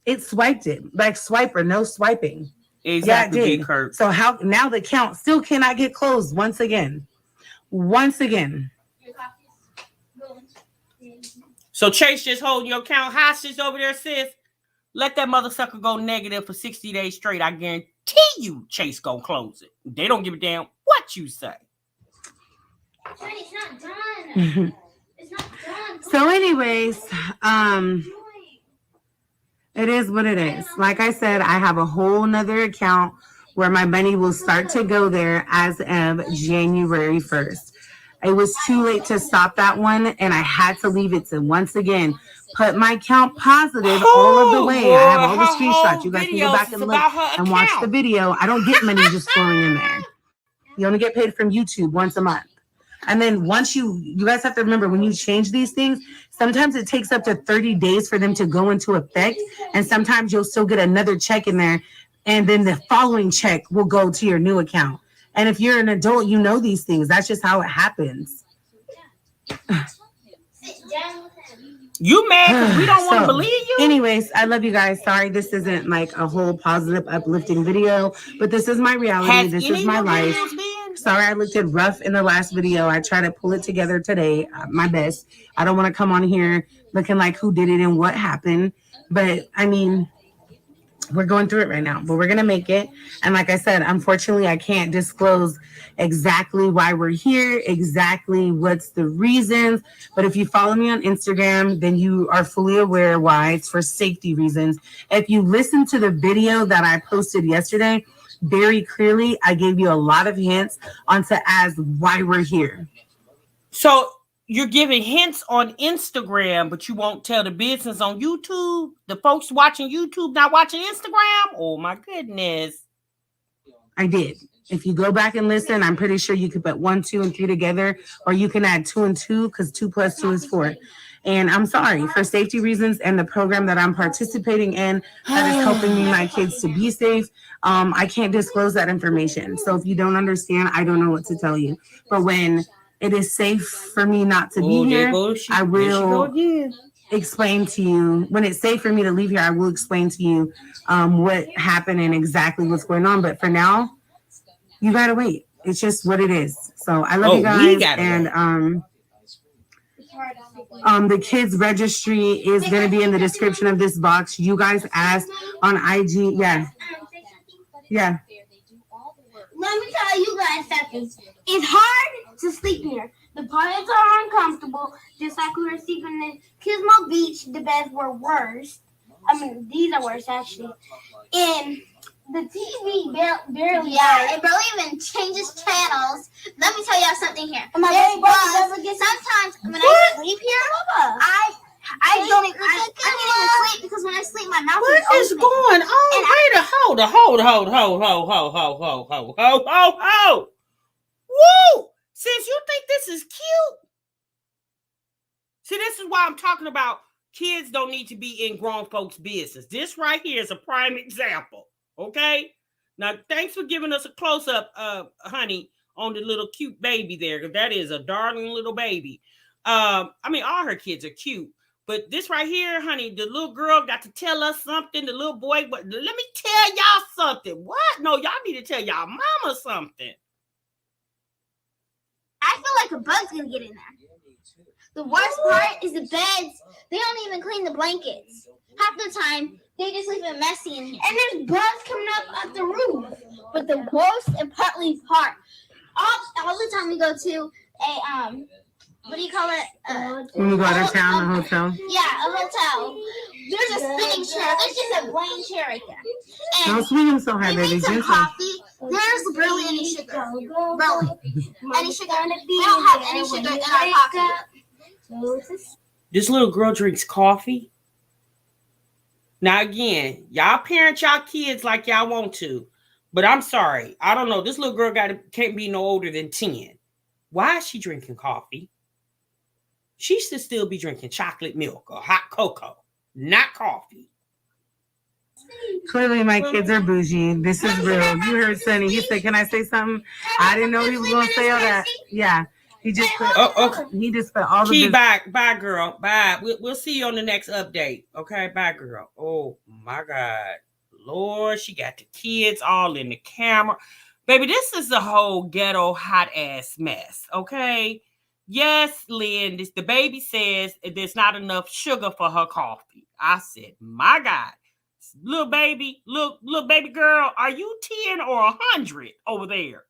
it swiped it. Like swiper, no swiping. Exactly, yeah, it did. Big Kurt. So how now the account still cannot get closed once again. So Chase just holding your account hostage over there, sis. Let that mother sucker go negative for 60 days straight. I guarantee you Chase gonna close it. They don't give a damn what you say. It's not done. It's not done. So anyways, it is what it is. Like I said, I have a whole nother account where my money will start to go there as of January 1st. It was too late to stop that one, and I had to leave it to once again put my account positive all of the way. I have all the screenshots. You guys can go back and look and watch the video. I don't get money just flowing in there. You only get paid from YouTube once a month. And then once you guys have to remember, when you change these things, sometimes it takes up to 30 days for them to go into effect. And sometimes you'll still get another check in there. And then the following check will go to your new account. And if you're an adult, you know these things. That's just how it happens. You mad because we don't want to believe you? Anyways, I love you guys. Sorry, this isn't like a whole positive, uplifting video, but this is my reality. This is my life. Sorry, I looked at rough in the last video. I tried to pull it together today, my best. I don't want to come on here looking like who did it and what happened. But I mean, we're going through it right now, but we're going to make it. And like I said, unfortunately, I can't disclose exactly why we're here, exactly what's the reasons. But if you follow me on Instagram, then you are fully aware why. It's for safety reasons. If you listen to the video that I posted yesterday, very clearly, I gave you a lot of hints onto as why we're here. So you're giving hints on Instagram, but you won't tell the business on YouTube? The folks watching YouTube not watching Instagram? Oh my goodness. I did. If you go back and listen, I'm pretty sure you could put 1, 2, and 3 together, or you can add 2 and 2 because 2 plus 2 is 4. And I'm sorry, for safety reasons and the program that I'm participating in that is helping me, my kids to be safe, I can't disclose that information. So if you don't understand, I don't know what to tell you. But when it is safe for me not to be here, I will explain to you. When it's safe for me to leave here, I will explain to you what happened and exactly what's going on. But for now, you got to wait. it's just what it is. So I love you guys, and the kids registry is going to be in the description of this box. You guys asked on IG. Yeah. Yeah. Let me tell you guys something. It's hard to sleep here. The beds are uncomfortable, just like we were sleeping in Kismo Beach. The beds were worse. I mean, these are worse actually. And the TV barely. Yeah, it barely even changes channels. Let me tell y'all something here. Sometimes when I sleep here, I don't even. I can't even sleep because when I sleep, my mouth is open. What is going on? Wait, hold. Woo! Since you think this is cute, see, this is why I'm talking about kids don't need to be in grown folks' business. This right here is a prime example. Okay? Now, thanks for giving us a close-up, honey, on the little cute baby there, because that is a darling little baby. I mean, all her kids are cute. But this right here, honey, the little girl got to tell us something. The little boy, but let me tell y'all something. What? No, y'all need to tell y'all mama something. I feel like a bug's gonna get in there. The worst part is the beds. They don't even clean the blankets. Half the time, they just leave it messy in here. And there's bugs coming up at the roof. But the most important part, all the time we go to a what do you call it? When you go out of town, a hotel. Yeah, a hotel. There's a spinning chair. There's just a blank chair right there. And don't swing them so high, baby. Some coffee. There's barely any sugar. Barely. Any sugar. We don't have any sugar in our coffee. This little girl drinks coffee. Now, again, y'all parent y'all kids like y'all want to. But I'm sorry. I don't know. This little girl can't be no older than 10. Why is she drinking coffee? She should still be drinking chocolate milk or hot cocoa, not coffee. Clearly, my kids are bougie. This is real. You heard Sonny. He said, "Can I say something?" I didn't know he was going to say all that. Yeah, he just put. Okay. He just put all the. Key, bye, girl. Bye. We'll see you on the next update. Okay, bye, girl. Oh my God, Lord, she got the kids all in the camera, baby. This is a whole ghetto hot ass mess. Okay. Yes, Lynn, the baby says there's not enough sugar for her coffee. I said, my God, little baby girl, are you 10 or 100 over there?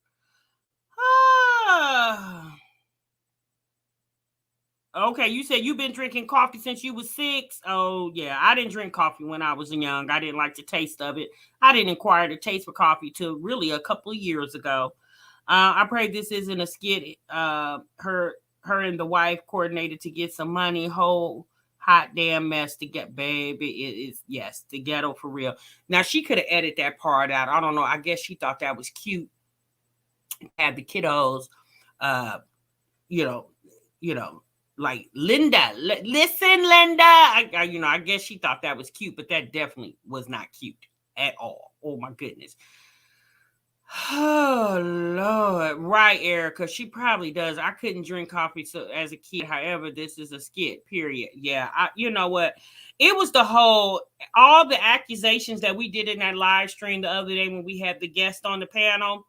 Okay, you said you've been drinking coffee since you was 6. Oh, yeah, I didn't drink coffee when I was young. I didn't like the taste of it. I didn't acquire the taste for coffee till really a couple of years ago. I pray this isn't a skit. Her and the wife coordinated to get some money. Whole hot damn mess to get, baby. It is, yes, the ghetto for real. Now, she could have edited that part out. I don't know. I guess she thought that was cute. Had the kiddos, like Linda. Listen, Linda. I guess she thought that was cute, but that definitely was not cute at all. Oh, my goodness. Oh, Lord. Right, Erica. She probably does. I couldn't drink coffee as a kid. However, this is a skit, period. Yeah, you know what? It was all the accusations that we did in that live stream the other day when we had the guest on the panel.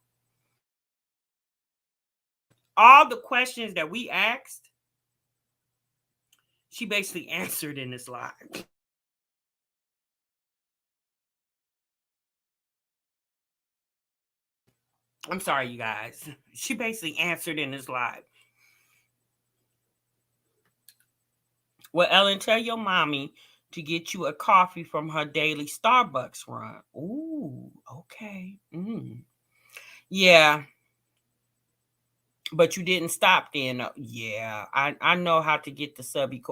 All the questions that we asked, she basically answered in this live. I'm sorry, you guys. She basically answered in this live. Well, Ellen, tell your mommy to get you a coffee from her daily Starbucks run. Ooh, okay. Yeah. But you didn't stop then. Yeah, I know how to get the subby.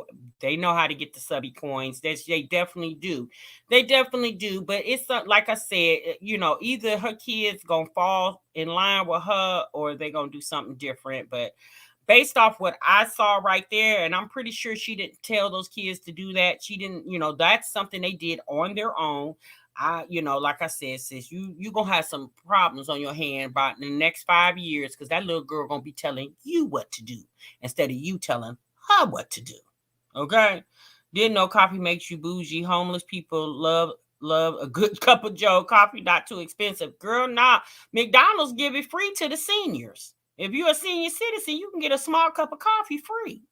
They know how to get the subby coins. They definitely do. They definitely do. But it's like I said, either her kids gonna fall in line with her or they gonna do something different. But based off what I saw right there, and I'm pretty sure she didn't tell those kids to do that. She didn't. That's something they did on their own. Like I said, sis, you gonna have some problems on your hand about in the next 5 years because that little girl gonna be telling you what to do instead of you telling her what to do. Okay? Didn't know coffee makes you bougie. Homeless people love a good cup of Joe coffee, not too expensive. Girl, nah. McDonald's give it free to the seniors. If you're a senior citizen, you can get a small cup of coffee free.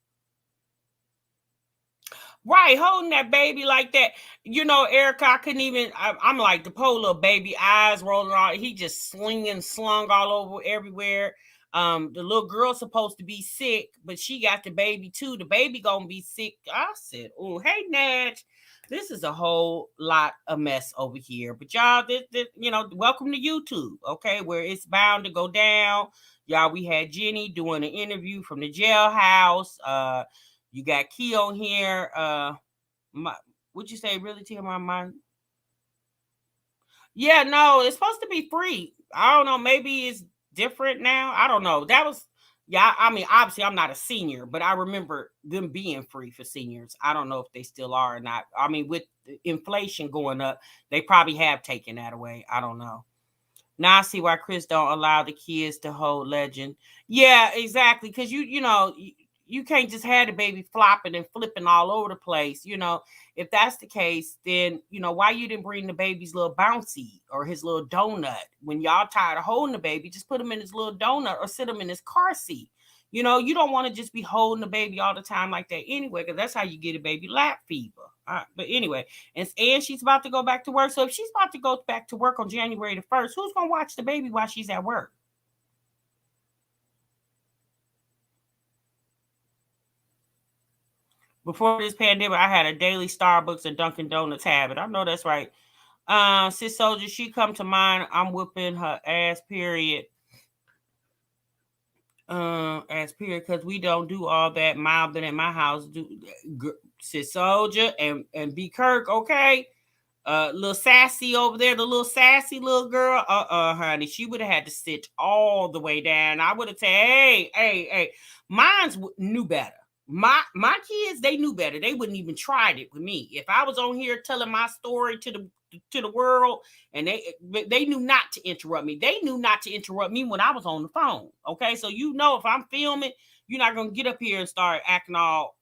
Right, holding that baby like that. You know, Erica, I couldn't even, I'm like the poor little baby, eyes rolling on. He just slung all over everywhere. The little girl's supposed to be sick, but she got the baby too. The baby gonna be sick. I said, oh, hey, Natch. This is a whole lot of mess over here. But y'all, this, you know, welcome to YouTube, okay, where it's bound to go down. Y'all, we had Jenny doing an interview from the jailhouse. You got Key on here. Would you say really to my mind? Yeah, no, it's supposed to be free. I don't know. Maybe it's different now. I don't know. That was, yeah. I mean, obviously, I'm not a senior, but I remember them being free for seniors. I don't know if they still are or not. I mean, with inflation going up, they probably have taken that away. I don't know. Now I see why Chris don't allow the kids to hold Legend. Yeah, exactly. Because you know, you can't just have the baby flopping and flipping all over the place. You know, if that's the case, then you know why you didn't bring the baby's little bouncy or his little donut when y'all tired of holding the baby. Just put him in his little donut or sit him in his car seat. You know, you don't want to just be holding the baby all the time like that anyway, because that's how you get a baby lap fever. But anyway, and she's about to go back to work. So if she's about to go back to work on January the 1st, who's going to watch the baby while she's at work? Before this pandemic, I had a daily Starbucks and Dunkin' Donuts habit. I know that's right. Sis Soldier, she come to mind. I'm whooping her ass, period. As period, because we don't do all that mild than at my house. Sis Soldier and B Kirk, okay? Little Sassy over there, the little sassy little girl. Honey, she would have had to sit all the way down. I would have said, hey. Mine's knew better. My kids, they knew better. They wouldn't even tried it with me. If I was on here telling my story to the world, and they knew not to interrupt me. They knew not to interrupt me when I was on the phone. Okay, so you know if I'm filming, you're not gonna get up here and start acting all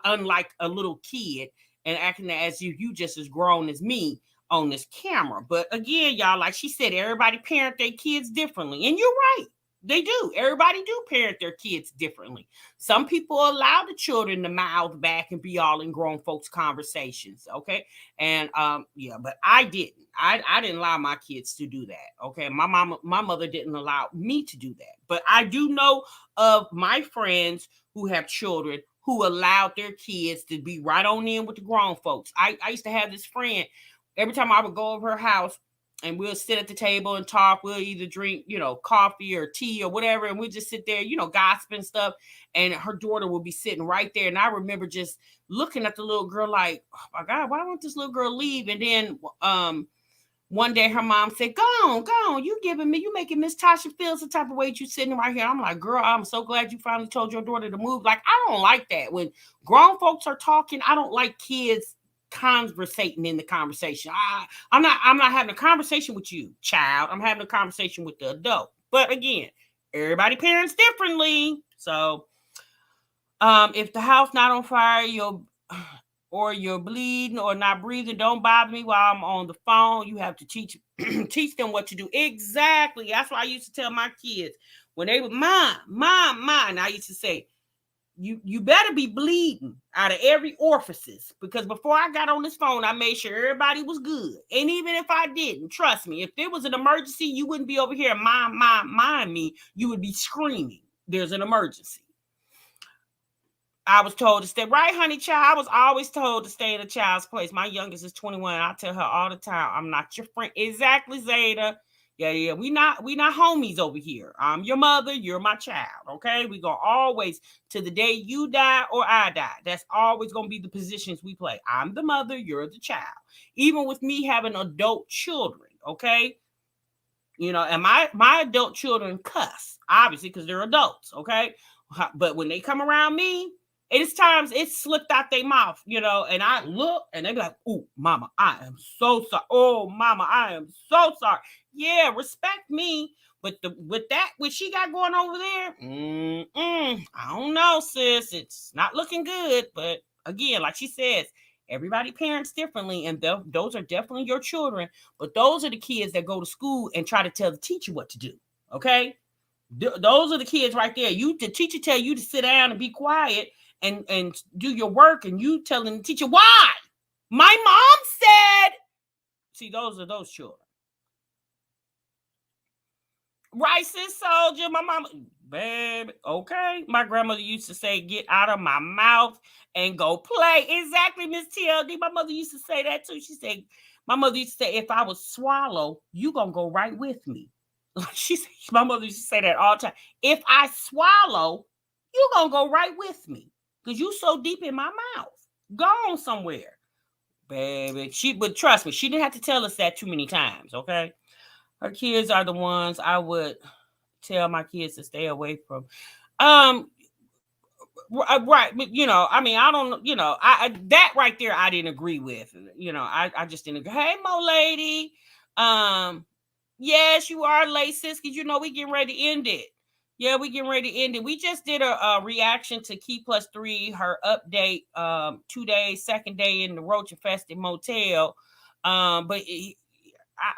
unlike a little kid and acting as if you just as grown as me on this camera. But again, y'all, like she said, everybody parent their kids differently. And you're right. They do. Everybody do parent their kids differently. Some people allow the children to mouth back and be all in grown folks' conversations. Okay. And yeah, but I didn't. I didn't allow my kids to do that. Okay. My mother didn't allow me to do that. But I do know of my friends who have children who allowed their kids to be right on in with the grown folks. I used to have this friend, every time I would go over her house and we'll sit at the table and talk, we'll either drink, you know, coffee or tea or whatever, and we'll just sit there, you know, gossiping stuff, and her daughter will be sitting right there. And I remember just looking at the little girl like, oh my God, why won't this little girl leave? And then one day her mom said, go on, you making Miss Tasha feel some type of way, you sitting right here. I'm like, girl, I'm so glad you finally told your daughter to move. Like, I don't like that. When grown folks are talking, I don't like kids conversating in the conversation. I'm not having a conversation with you, child. I'm having a conversation with the adult. But again, everybody parents differently. So if the house not on fire, you're bleeding or not breathing, don't bother me while I'm on the phone. You have to teach them what to do. Exactly. That's why I used to tell my kids when they were mom. And I used to say, you better be bleeding out of every orifices, because before I got on this phone, I made sure everybody was good. And even if I didn't, trust me, if there was an emergency, you wouldn't be over here mind me. You would be screaming, there's an emergency. I was told to stay, right, honey child? I was always told to stay in a child's place. My youngest is 21. I tell her all the time, I'm not your friend. Exactly, Zeta. Yeah. We not homies over here. I'm your mother. You're my child. Okay. We gonna always, to the day you die or I die. That's always gonna be the positions we play. I'm the mother. You're the child. Even with me having adult children. Okay. You know, and my adult children cuss, obviously, because they're adults. Okay. But when they come around me, it's times it slipped out their mouth, you know, and I look and they be like, oh, mama, I am so sorry. Oh, mama, I am so sorry. Yeah, respect me. But with what she got going over there, I don't know, sis. It's not looking good. But again, like she says, everybody parents differently, and those are definitely your children, but those are the kids that go to school and try to tell the teacher what to do. Okay, those are the kids right there. The teacher tell you to sit down and be quiet and do your work, and you telling the teacher why. My mom said. See, those are those children. Racist soldier, my mama, baby, okay. My grandmother used to say, "Get out of my mouth and go play." Exactly, Miss TLD. My mother used to say that too. She said, my mother used to say, "If I would swallow, you gonna go right with me." She said, my mother used to say that all the time. If I swallow, you gonna go right with me because you so deep in my mouth. Go on somewhere, baby. But trust me, she didn't have to tell us that too many times. Okay. Her kids are the ones I would tell my kids to stay away from. Right, but I mean, I don't, I that right there I didn't agree with. I just didn't agree. Hey, Mo lady, yes, you are late, sis, because we getting ready to end it. Yeah, we getting ready to end it. We just did a reaction to Key Plus 3, her update, 2 days, second day in the Roach infested motel. But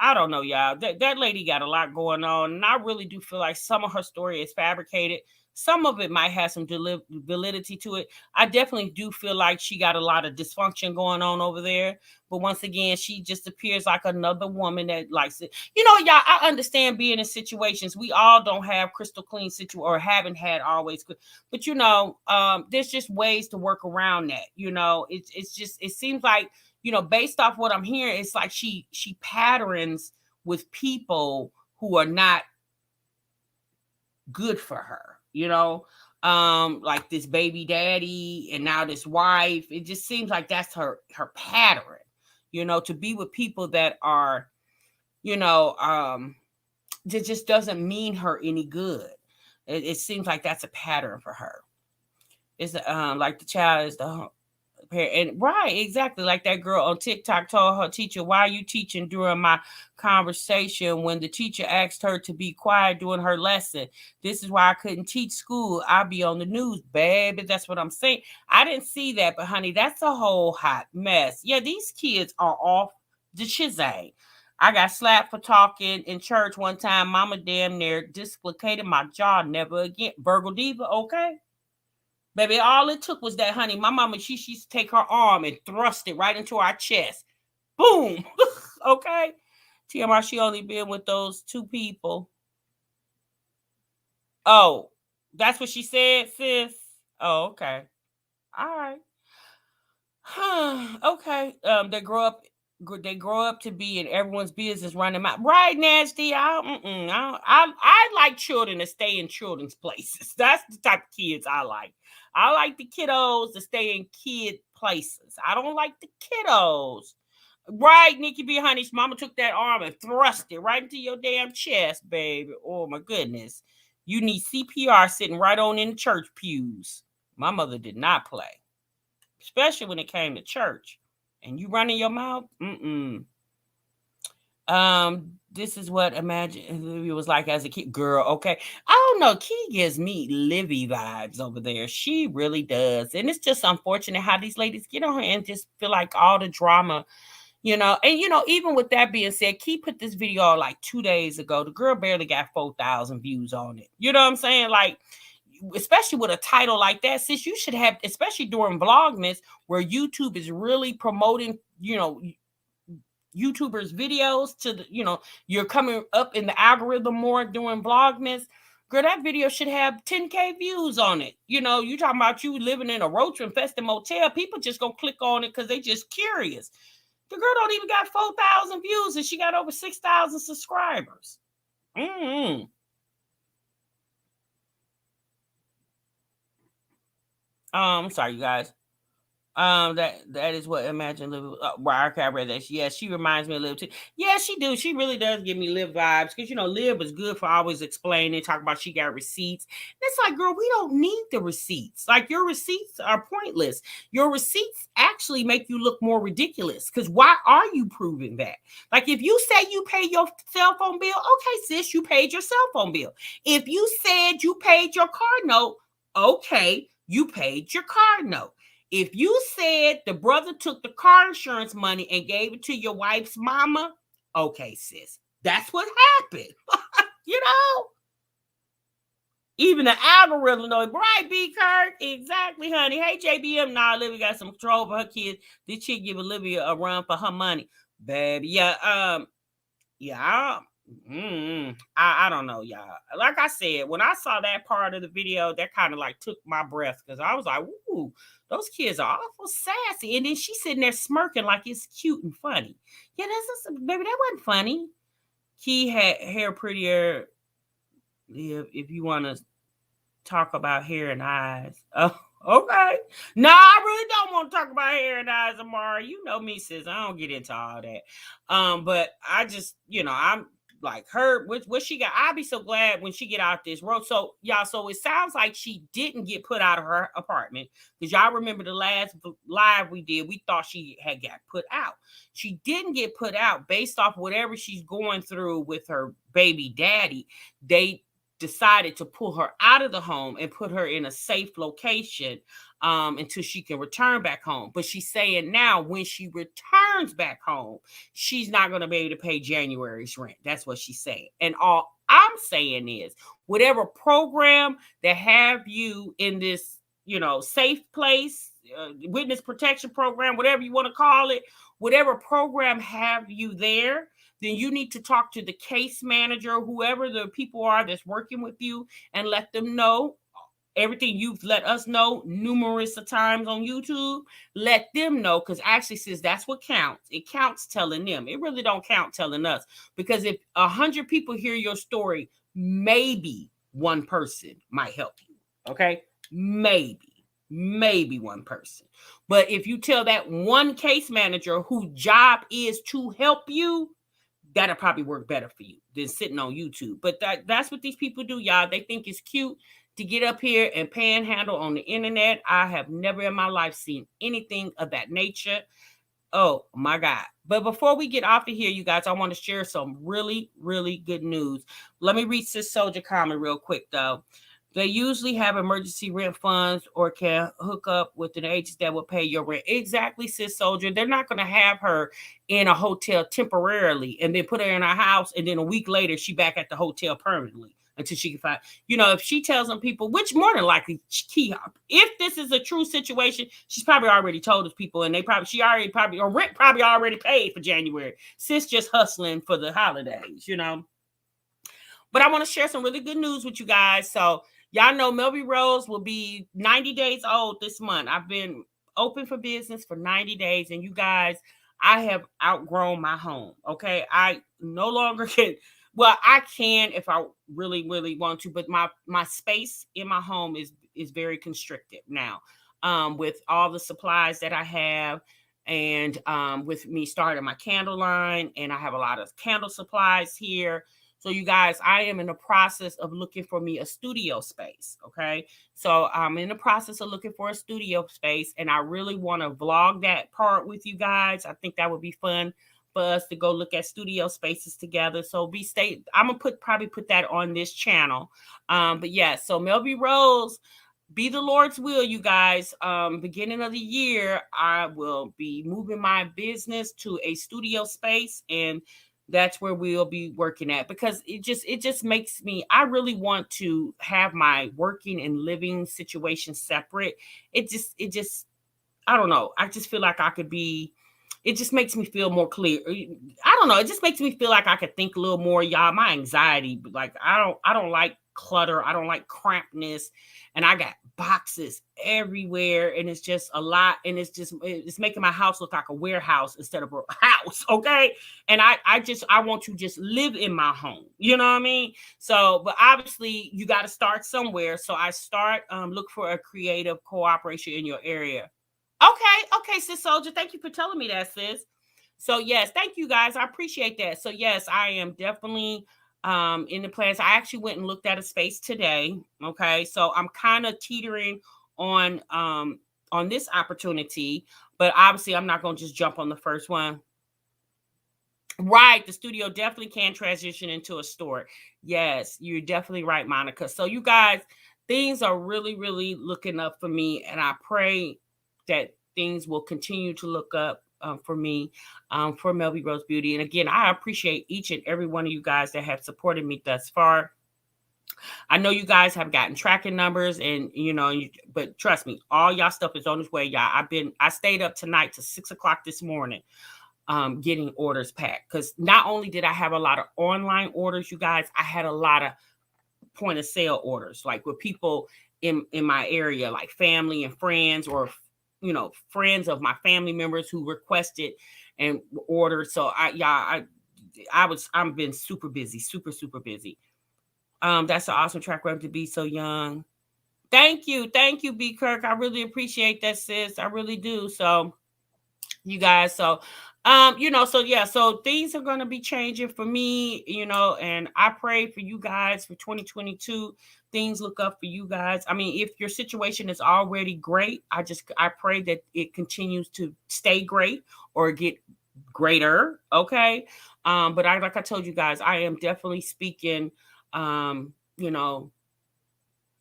I don't know, y'all. That lady got a lot going on, and I really do feel like some of her story is fabricated. Some of it might have some validity to it. I definitely do feel like she got a lot of dysfunction going on over there. But once again, she just appears like another woman that likes it. Y'all, I understand being in situations. We all don't have crystal clean or haven't had always good. But, there's just ways to work around that. It seems like, based off what I'm hearing, it's like she patterns with people who are not good for her, like this baby daddy and now this wife. It just seems like that's her pattern, to be with people that are, that just doesn't mean her any good. It seems like that's a pattern for her. It's like the child is the and right, exactly, like that girl on TikTok told her teacher, "Why are you teaching during my conversation?" When the teacher asked her to be quiet during her lesson. "This is why I couldn't teach school. I'll be on the news, baby." That's what I'm saying. I didn't see that, but honey, that's a whole hot mess. Yeah, these kids are off the chizay. I got slapped for talking in church one time. Mama damn near dislocated my jaw. Never again. Virgo Diva, okay? Baby, all it took was that, honey. My mama, she used to take her arm and thrust it right into our chest. Boom. Okay? TMR, she only been with those two people. Oh, that's what she said, sis? Oh, okay. All right. Okay. They grow up to be in everyone's business, running my right. Nasty. I like children to stay in children's places. That's the type of kids I like. I like the kiddos to stay in kid places. I don't like the kiddos. Right, Nikki B. Honey's mama took that arm and thrust it right into your damn chest, baby. Oh my goodness. You need CPR sitting right on in the church pews. My mother did not play, especially when it came to church. And you running your mouth? This is what Imagine it was like as a kid. Girl, okay. I don't know. Key gives me Livy vibes over there. She really does. And it's just unfortunate how these ladies get on her and just feel like all the drama, and even with that being said, Key put this video out like 2 days ago. The girl barely got 4,000 views on it. You know what I'm saying? Like, especially with a title like that, sis, you should have, especially during Vlogmas, where YouTube is really promoting, YouTubers' videos to the, you're coming up in the algorithm more during Vlogmas. Girl, that video should have 10K views on it. You talking about you living in a roach infested motel. People just gonna click on it because they just curious. The girl don't even got 4,000 views and she got over 6,000 subscribers. I'm sorry, you guys. That is what Imagine Live. Why I read that. Yeah, she reminds me of Liv too. Yeah, she do. She really does give me Liv vibes because Liv is good for always explaining, talk about she got receipts. And it's like, girl, we don't need the receipts. Like, your receipts are pointless. Your receipts actually make you look more ridiculous. Because why are you proving that? Like, if you say you paid your cell phone bill, okay, sis, you paid your cell phone bill. If you said you paid your car note, okay, you paid your car note. If you said the brother took the car insurance money and gave it to your wife's mama, okay, sis, that's what happened. You know? Even the algorithm knows, right, B. Kirk? Exactly, honey. Hey, JBM, nah, Olivia got some control for her kids. This chick give Olivia a run for her money. Baby, yeah, yeah, I don't know, y'all. Like I said, when I saw that part of the video, that kind of like took my breath because I was like, ooh, those kids are awful sassy. And then she's sitting there smirking like it's cute and funny. Yeah, baby, that wasn't funny. Key had hair prettier. If you want to talk about hair and eyes. Oh, okay. No, I really don't want to talk about hair and eyes, Amara. You know me, sis. I don't get into all that. But I just, I'm like her. What she got? I'll be so glad when she get out this road. So y'all, so it sounds like she didn't get put out of her apartment because y'all remember the last live we did. We thought she had got put out. She didn't get put out based off whatever she's going through with her baby daddy. They decided to pull her out of the home and put her in a safe location until she can return back home. But she's saying now when she returns back home, she's not going to be able to pay January's rent. That's what she's saying. And all I'm saying is whatever program that have you in this, safe place, witness protection program, whatever you want to call it, whatever program have you there, then you need to talk to the case manager, whoever the people are that's working with you, and let them know everything you've let us know numerous of times on YouTube. Let them know, because actually, sis, that's what counts. It counts telling them. It really don't count telling us, because if 100 people hear your story, maybe one person might help you. Okay, maybe one person. But if you tell that one case manager whose job is to help you, that'll probably work better for you than sitting on YouTube. But that's what these people do, y'all. They think it's cute to get up here and panhandle on the internet. I have never in my life seen anything of that nature. Oh my God. But before we get off of here, you guys, I want to share some really, really good news. Let me read Sis Soldier comment real quick, though. They usually have emergency rent funds or can hook up with an agent that will pay your rent. Exactly, Sis Soldier. They're not going to have her in a hotel temporarily and then put her in her house, and then a week later she back at the hotel permanently until she can find. If she tells them people, which more than likely, if this is a true situation, she's probably already told those people, and or rent probably already paid for January. Sis just hustling for the holidays, But I want to share some really good news with you guys. So y'all know MELVIROSE will be 90 days old this month. I've been open for business for 90 days. And you guys, I have outgrown my home. Okay. I no longer can. Well, I can if I really, really want to. But my space in my home is very constricted now with all the supplies that I have. And with me starting my candle line. And I have a lot of candle supplies here. So you guys, I am in the process of looking for me a studio space, okay? So I'm in the process of looking for a studio space, and I really want to vlog that part with you guys. I think that would be fun for us to go look at studio spaces together. So I'm going to probably put that on this channel. But yeah, so MELVIROSE, be the Lord's will, you guys. Beginning of the year, I will be moving my business to a studio space, and that's where we'll be working at, because it just makes me, I really want to have my working and living situation separate. It just, I don't know. I just feel like it just makes me feel more clear. I don't know. It just makes me feel like I could think a little more, y'all. My anxiety, like I don't like clutter. I don't like crampness. And I got boxes everywhere, and it's just a lot, and it's making my house look like a warehouse instead of a house. Okay. And I want to just live in my home. You know what I mean? So, but obviously you got to start somewhere. So I look for a creative cooperation in your area. Okay, Sis Soldier. Thank you for telling me that, sis. So yes, thank you guys. I appreciate that. So yes, I am definitely in the plans. I actually went and looked at a space today. Okay. So I'm kind of teetering on this opportunity, but obviously I'm not going to just jump on the first one. Right. The studio definitely can transition into a store. Yes, you're definitely right, Monica. So you guys, things are really, really looking up for me, and I pray that things will continue to look up for me, for MELVIROSE Beauty. And again, I appreciate each and every one of you guys that have supported me thus far. I know you guys have gotten tracking numbers, and but trust me, all y'all stuff is on its way, y'all. I stayed up tonight to 6 o'clock this morning, getting orders packed, because not only did I have a lot of online orders, you guys, I had a lot of point of sale orders, like with people in my area, like family and friends, or friends of my family members who requested and ordered. So I've been super busy, super busy. That's an awesome track record to be so young. Thank you, B Kirk. I really appreciate that, sis. I really do. So you guys, so so things are going to be changing for me, and I pray for you guys for 2022. Things look up for you guys. I mean, if your situation is already great, I pray that it continues to stay great or get greater. Okay. But like I told you guys, I am definitely speaking,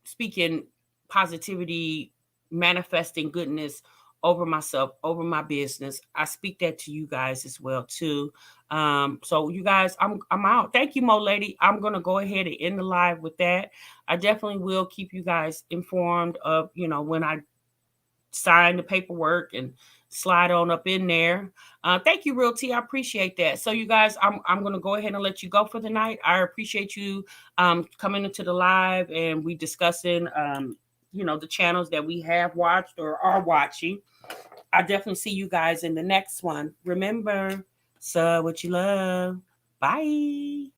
speaking positivity, manifesting goodness over myself, over my business. I speak that to you guys as well too. So you guys, I'm out. Thank you, Mo Lady. I'm gonna go ahead and end the live with that. I definitely will keep you guys informed of when I sign the paperwork and slide on up in there. Thank you, Real T. I appreciate that. So you guys, I'm gonna go ahead and let you go for the night. I appreciate you coming into the live, and we discussing the channels that we have watched or are watching. I definitely see you guys in the next one. Remember, so what you love. Bye.